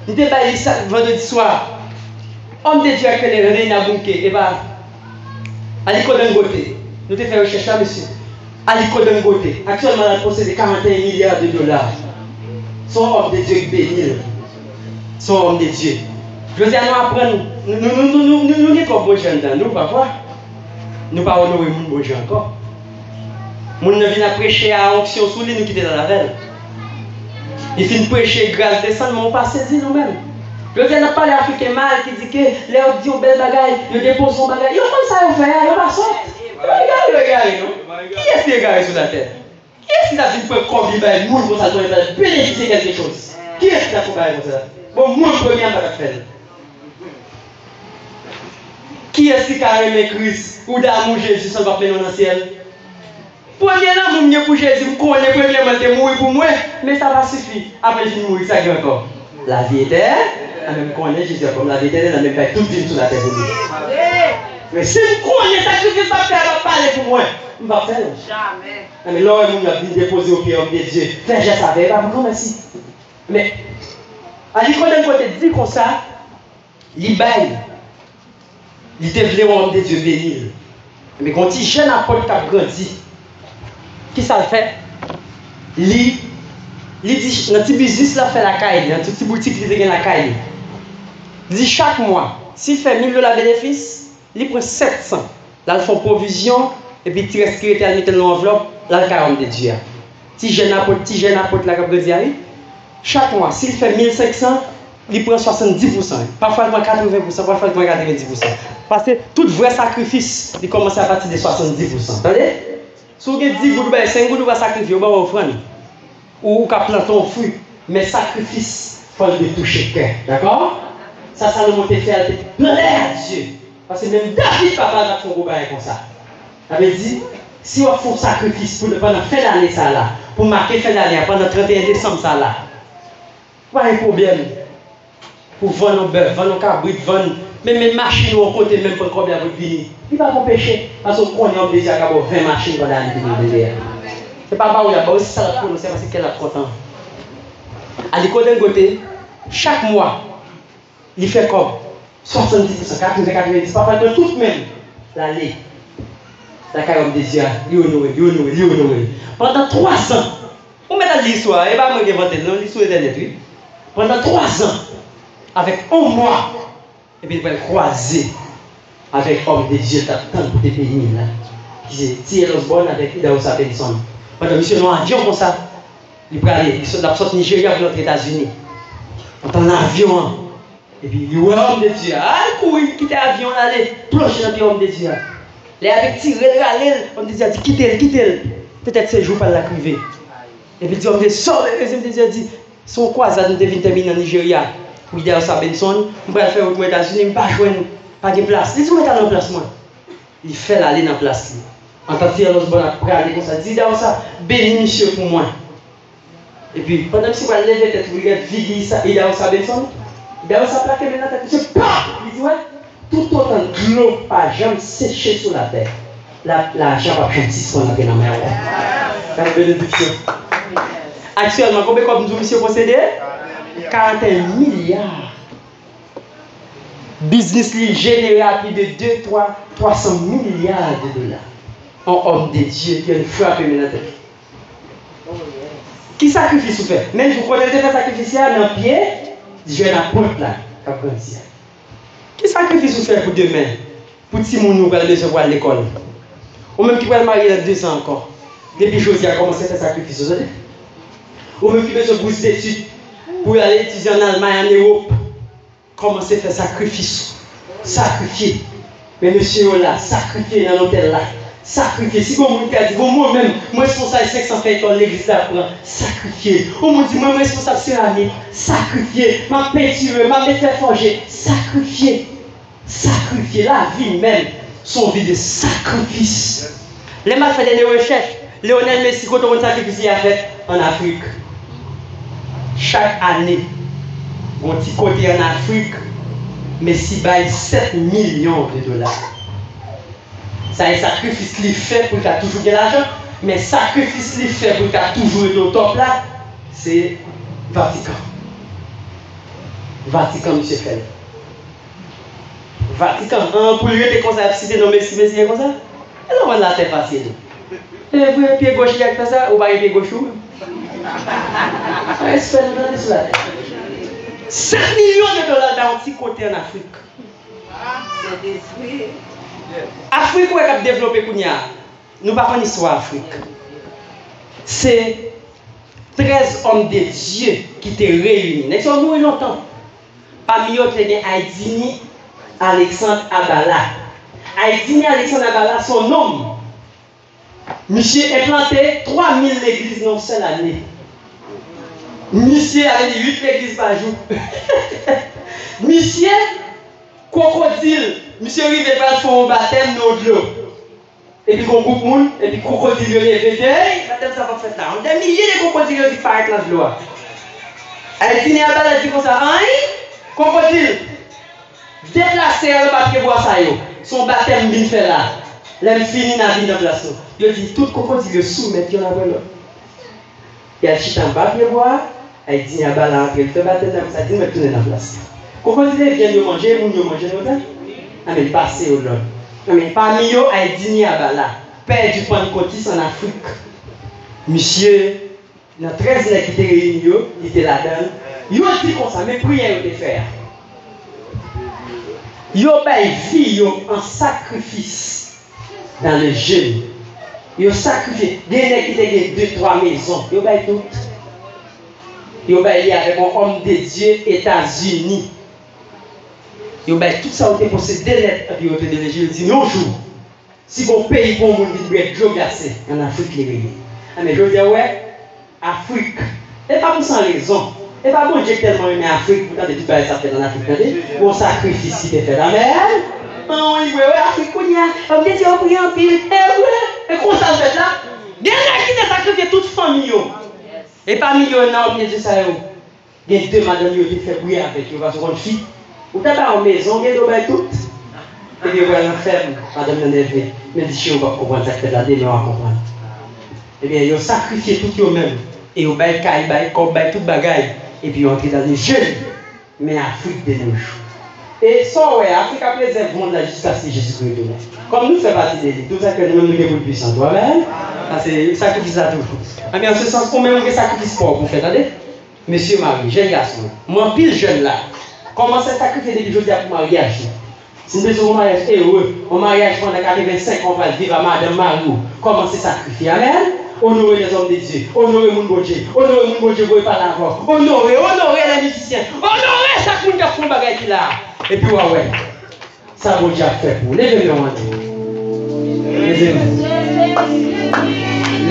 Nous avons vendredi soir. Homme de Dieu que les reines à bunker. Et bien, à l'école d'un côté. Nous avons fait recherche là, monsieur. À l'école d'un côté. Actuellement, on a possédé 41 milliards de dollars. Son homme de Dieu béni. Son homme de Dieu. Je dis à nous apprendre. Nous sommes comme bon gens dans nous, parfois. Nous ne pas honorer les bon gens encore. Nous venons prêcher à onction sous lui, nous quitter dans la veille. Il finit prêcher grâce descendre, mais on pas saisi nous-mêmes. Je viens de parler africain mal qui dit que les autres disent belle bagaille, ils déposent son bagaille. Ils font ça, ils font ça, ils pas sortir. Regardez, non? Qui est-ce qui est garé sur la terre? Qui est-ce qui a dit que comme il va être moule pour ça, il va bénéficier quelque chose? Qui est-ce qui a fait comme ça? Bon, moi, je premier, pas faire. Qui est-ce qui a aimé Christ ou d'amour Jésus, ça va appeler dans le ciel? Premier là, vous me pour Jésus, vous connaissez premièrement de mourir pour moi, mais ça va suffire. Après, je vais mourir, ça gagne encore. La vie éternelle, même connaît Jésus comme la vie éternelle, même pas toute vie sur la terre. Mais si vous connaissez ça, je vais pas parler pour moi. Je ne vais pas faire. Jamais. Mais là, vous avez déposé au pied de Dieu. Faire, je savais, pas beaucoup, merci. Mais, à l'école d'un côté, dit comme ça, il baille. Il devait un homme de Dieu béni. Mais quand il jeune apôtre qui a grandi, qui ça le fait? Il dit, dans petit business, là, fait la caille, dans toute boutique, il fait la caille. Il dit chaque mois, s'il fait 1000 $ bénéfice, il prend 700. Là, il fait provision, et puis il reste secrétaire, il met dans l'enveloppe, là, le 40 de Dieu. Petit jeune apôtre, là, qui a chaque mois, s'il fait 1500, il prend 70%. Parfois, il prend 80%, parfois, il prend 90%. Parce que tout vrai sacrifice, il commence à partir de 70%. Attendez? Si vous avez 10 gouttes, 5 gouttes, vous allez sacrifier, vous allez offrir. Ou vous allez planter un fruit. Mais sacrifice, il faut le toucher le cœur. D'accord? Ça, ça nous montre faire plaire à Dieu. Parce que même David, papa, a fait un gros bail comme ça. Ça veut dire, si on fait un sacrifice pour pendant la fin d'année, ça là, pour marquer fin d'année, pendant le 31 décembre, ça là, pas un problème. Pour vendre nos bœufs, vendre nos cabrites, vendre même les machines au côté, même pour combien vous venir. Il va empêcher. Parce qu'on est obligé à avoir 20 machines dans l'année. C'est pas où il y a aussi ça pour nous, c'est parce qu'elle a trop de temps. À l'école d'un côté, chaque mois, il fait comme 70%, 90%, pas de tout même l'année. La carrière des dieux, il honoré. Pendant 3 ans, on met dans l'histoire, et pas moi qui ai inventé, non, l'histoire est dernière. Pendant 3 ans, avec 1 mois, et puis il va croiser avec homme de Dieu, tant pour des pays là. Qui s'est tiré le bon avec Ida Osa Penson. Pendant monsieur Noir, Dieu comme ça, Il sort Nigeria pour l'autre États-Unis. On est en avion. Et puis, il y a un homme de Dieu. Ah, il courir, quitter l'avion, aller, plonger dans l'homme de Dieu. Les avec tiré, on dit, quittez-le. Peut-être ce jour, pas la privé. Et puis, l'homme de sort, le deuxième de Dieu dit, son croisade nous devine terminer en Nigeria. Pour dire à Benson, on va faire aux États-Unis, on ne va pas de place. Dis-moi, mettre dans place, moi. Il fait l'aller dans la place. En tant que tir, on va aller comme ça. Dis dans ça, bénis monsieur pour moi. Et puis, pendant que tu vas lever tête, vous regardez, vigile ça, il y a ça, Benson. Il y a ça plaqué dans la tête, monsieur, paf! Il dit, ouais, tout autant de l'eau, pas jamais séché sur la terre. La jambe a pris 6 points dans la mer. La bénédiction. Actuellement, combien de nous monsieur possédé? 41 milliards. Business li généré à plus de 300 milliards de dollars. Un homme de Dieu qui a une frappe dans la tête. Qui sacrifice ou fait? Même si vous connaissez le sacrifice dans le pied, je vais la porte là. Qui sacrifice ou fait pour demain? Pour petit monde qui va recevoir à l'école. Ou même qui va marier dans 2 ans encore. Depuis Josie a commencé à faire sacrifice. Ou même qui veut se bourse d'études pour aller étudier en Allemagne, en Europe. Commencer à faire sacrifice. Sacrifier. Mais monsieur là, sacrifier dans l'hôtel là. Sacrifier. Si vous me dites, moi-même, moi responsable 500 fait dans l'église là pour sacrifier. Ou me dit, moi responsable céramique. Sacrifier. Ma peinture, ma méthode forgée. Sacrifier. Sacrifier. La vie même, son vie de sacrifice. Les mal fait des recherches. Lionel Messi, quand on sacrifice, il a fait en Afrique. Chaque année, mon petit côté en Afrique, Messi baille 7 millions de dollars. Ça est sacrifice qu'il fait pour qu'il a toujours de l'argent, mais sacrifice qu'il fait pour qu'il a toujours été au top là, c'est Vatican. Vatican, monsieur Fel. Vatican, pour lui, il est comme ça, si c'est nommé Messi, Messi est comme ça. Et là, on va la tête facile. Et vous, pied gauche, il y a que ça, ou pas pied gauche ou? Espère nous sur la tête. 7 millions de dollars dans un petit côté en Afrique. C'est l'esprit. Afrique, où est-ce développé Kounia? Nous ne parlons pas d'histoire Afrique. C'est 13 hommes de Dieu qui étaient réunis. Nous sommes nous longtemps. Parmi eux, il y a Aïdini Alexandre Abala. Aïdini Alexandre Abala, son homme. Monsieur a implanté 3000 églises dans une seule année. Monsieur avait dit 8 églises par jour. Monsieur, crocodile. Monsieur arrive à faire son baptême dans de l'eau. Et puis, on coupe le monde, et puis, crocodile, il est hey, baptême, ça va faire ça. On a des milliers de crocodiles qui paraissent dans de l'eau. Elle dit, elle dit comme ça, hein, crocodile, déplacez le papier bois ça, son baptême, il fait là. L'homme finit dans la vie de place. Il dit, tout crocodile soumet, il y en a pas là. Il y a chita en papier bois, elle dit, elle va entrer, il fait baptême, ça dit, mais tourner dans la place. Crocodile vient de manger, vous mangez, mais passez au lot. Mais parmi eux, elle dit, père du Pentecôtiste en Afrique. Monsieur, dans 13 ans qui étaient réunis, il était là-dedans. Il a dit comme ça, mais prière de faire. Il a vie en sacrifice dans le jeûne. Il a sacrifié. Des gens qui étaient 2-3 maisons, il a tout. Il a lié avec un homme de Dieu, États-Unis. Il a tout ça, il a posé des lettres, et puis il a dit, il dit, non, jour, si vous payez pour mon livre, je vais glacé en Afrique, les réunions. Mais je veux dire, ouais, Afrique, et pas pour sans raison. Et pas bon Dieu tellement aimé Afrique, pourtant de tout ça fait en Afrique, pour sacrifice qui est fait. Amen. Oh oui, Afrique, on dit, on prie en pile, et comment ça fait là? Bien là, qui a sacrifié toute famille. Et parmi eux, on a dit ça, il y a 2 madames qui fait briller avec eux, parce qu'on fille. Ou t'as pas en maison, il y a des tout. Et puis, on ferme, madame l'énervé. Mais dit, on va comprendre ça, que la dé, on va comprendre. Eh bien, ils ont sacrifié tout eux-mêmes. Et ils ont baillé, tout bagaille. Et puis, ils ont entré dans les jeunes. Mais Afrique de nos jours. Et ça, ouais, Afrique a préservé le monde là jusqu'à ce que Jésus-Christ demain. Comme nous faisons partie de lui, tout ça que nous nous sommes puissants. Amen. C'est sacrifice à toujours. Mais en ce sens, combien on sacrifice pour vous faire, attendez? Monsieur Marie, jeune garçon, moi, pile jeune là. Commencez à sacrifier depuis aujourd'hui pour mariage. Si nous avons un mariage heureux, un mariage pendant 85 ans, on va vivre à Madame Marou. Commencez à sacrifier. Amen. Honorez les hommes de Dieu. Honorez mon bon Dieu. Honorez mon bon Dieu, vous par l'avant. Honorez les musiciens. Honorez ça qu'on a fait bagage qui là. Et puis ouais. Ça bon Dieu a fait pour. Levez-moi en Dieu.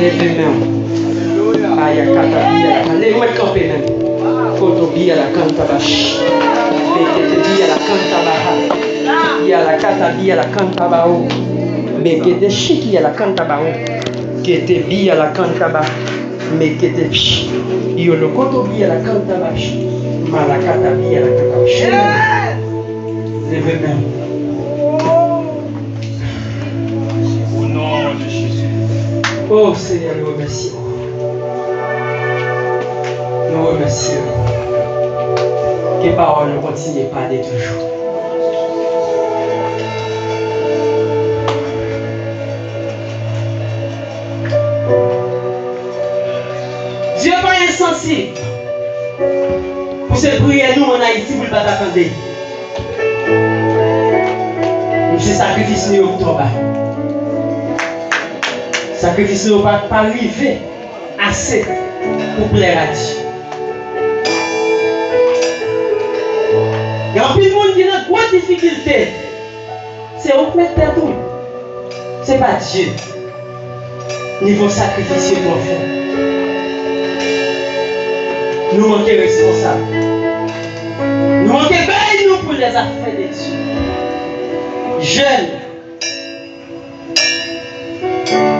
Levez-moi. Aïe, katabi, allez, où est-ce qu'on fait même? Kotobi à la cantabash. Bekete à la cantabaha. Il y a la katabi à la cantabao. Bekete chiki à la cantabao. Kete bi à la cantaba. Bekete psh. Yo le kotobi à la cantabash. Malakatabi à la cantabash. Levez-moi. Au nom de Jésus. Oh Seigneur, nous remercions. Nous remercions. Que parole ne continue pas de toujours. Dieu n'est pas insensible. Pour se prier, nous en Haïti, vous ne pas attendre. Nous c'est sacrifice nous au tombe. Sacrifice nous pas arriver assez pour plaire à Dieu. Il y a un peu de monde qui a une grande difficulté. C'est au mettre tout. Ce n'est pas Dieu. Niveau sacrifice qu'on fait. Nous manquons responsables. Nous manquons veille nous pour les affaires de Dieu. Jeunes.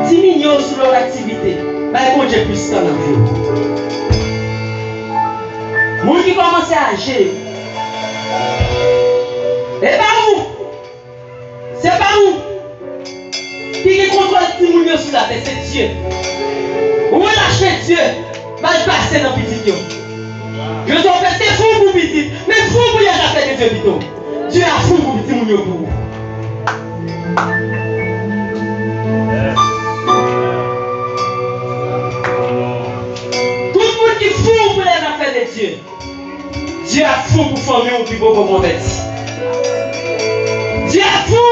Si mignons sur leur activité, mais bon Dieu plus qu'en envie. Moun qui commence à agir. Et pas où? C'est pas où? Qui contrôle tout le monde sur la terre, c'est Dieu. Où lâcher Dieu, va le passer dans le petit. Je dois faire c'est fou pour petit, mais fou pour les affaires de Dieu plutôt. Dieu a fou pour petit moun pour vous. Tout le monde qui fou pour les affaires de Dieu. Dieu a fou pour famille ou qui beau pour mauvais. Dieu a fou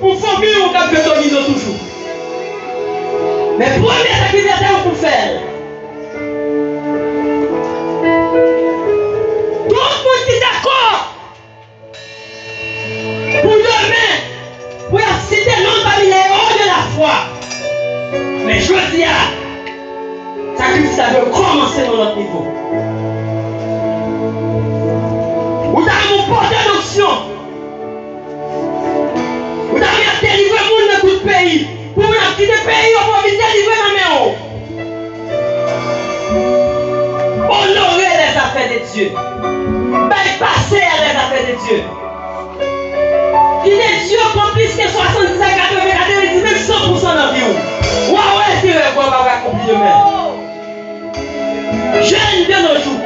pour famille ou qui a besoin toujours. Mais première activité pour faire. Tout le monde qui est d'accord pour demain, pour citer l'homme parmi les hauts de la foi. Mais je dis à ça doit commencer dans notre niveau. Vous avez mon porte d'adoption. Vous avez délivré le monde dans tout le pays. Pour vous quitter le pays, on va délivrer dans mes hauts. Honorer les affaires de Dieu. Passer à les affaires de Dieu. Qui est Dieu pour plus que 70 à 80, même 100% dans vie. Ouais, c'est vrai qu'on va accomplir demain. Jeune de nos jours.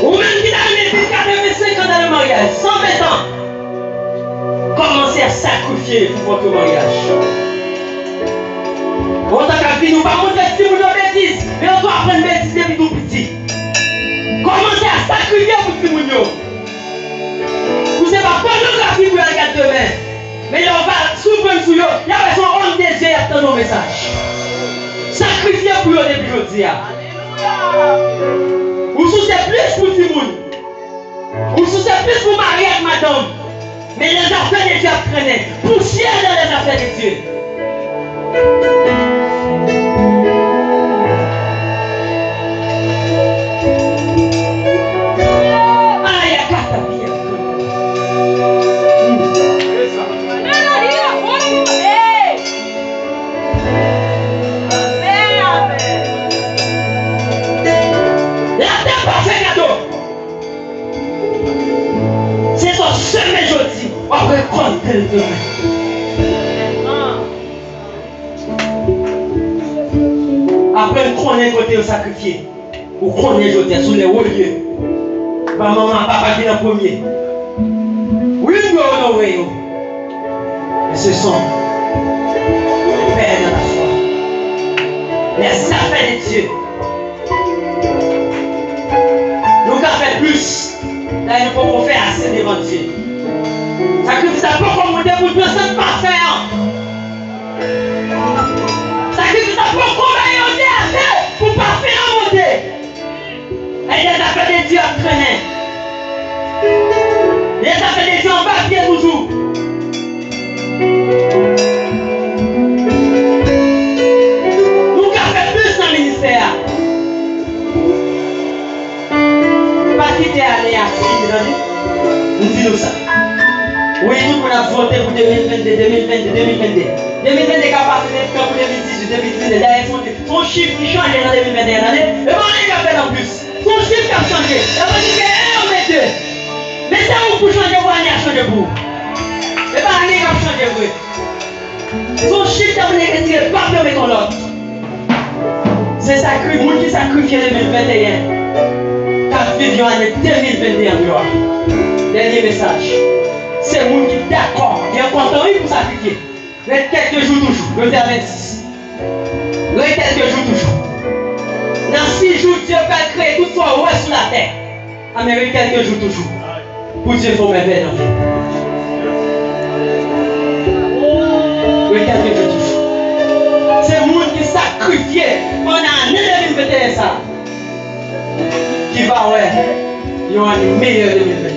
Ou même qui a mis plus 85 ans dans le mariage, 120 ans. Commencez à sacrifier pour votre mariage. En tant qu'avis, nous ne pouvons pas montrer si vous avez bêtises, mais on doit apprendre bêtises depuis tout petit. Commencez à sacrifier pour tout le monde. Vous savez pas pornographie pour regarder demain. Mais on va souffrir sur eux. Il y a besoin d'homme de Dieu à nos messages. Sacrifier pour eux depuis aujourd'hui. Ou sous c'est plus pour tout le monde. Ou sous c'est plus pour marier avec madame. Mais les affaires de Dieu apprennent. Poussière dans les affaires de Dieu. Après, on connaît côté au sacrifié. On connaît aujourd'hui sur les hauts lieux. Maman, papa qui est le premier. Oui, nous honorer. Mais ce sont les pères de la foi. Les affaires de Dieu. Nous avons fait plus. Là, nous pouvons faire assez devant Dieu. Sacrifice, ça peut commander pour 200 parfaits. Sacrifice ça pour combattre au théâtre, pour pas faire monter. Et les affaires de Dieu traîner. Les affaires de Dieu en papier toujours. Nous avons fait plus dans le ministère. Pas quitter aller à nous disons ça. Oui, nous avons voté pour 2022, 2022. 2022 capacité pour 2018, 2019. D'ailleurs, son chiffre qui change dans 2021. Et on a fait en plus. Son chiffre qui a changé. Et on dit que 1 ou 2. Mais c'est où pour changer, vous allez changer pour. Et pas rien qui a changé pour. Son chiffre qui a retiré, pas permettre ton l'autre. C'est sacrifié, vous qui sacrifiez 2021. Car vivions année 2021. Dernier message. C'est le monde qui est d'accord, qui est content pour sacrifier. Mais quelques jours toujours, le verset 26. Mais quelques jours toujours. Dans 6 jours, Dieu va créer tout soit ouais sur la terre. Mais quelques jours toujours. Pour Dieu, il faut mettre dans la vie. Oui, quelques jours toujours. C'est le monde qui sacrifie pendant l'année 2021 ça. Qui va ouais. Il y aura une meilleure 2021.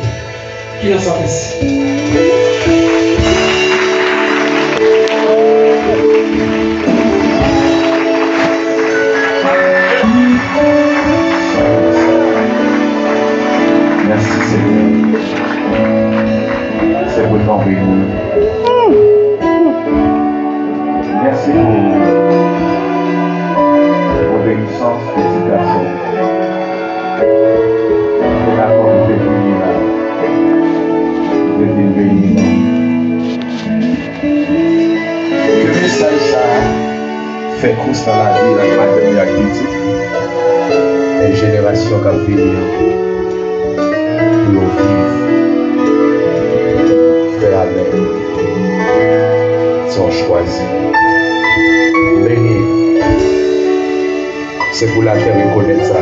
Qui n'en sort ici. Merci Seigneur. C'est pour ton béni. Merci pour l'obéissance de cette personne. C'est l'accord de béni là. De béni. Que le message ça fait course dans la vie, la madame et la critique. Les générations qui viennent. Pour vivre, frère avec, sont choisis. Mais c'est pour la terre reconnaître ça.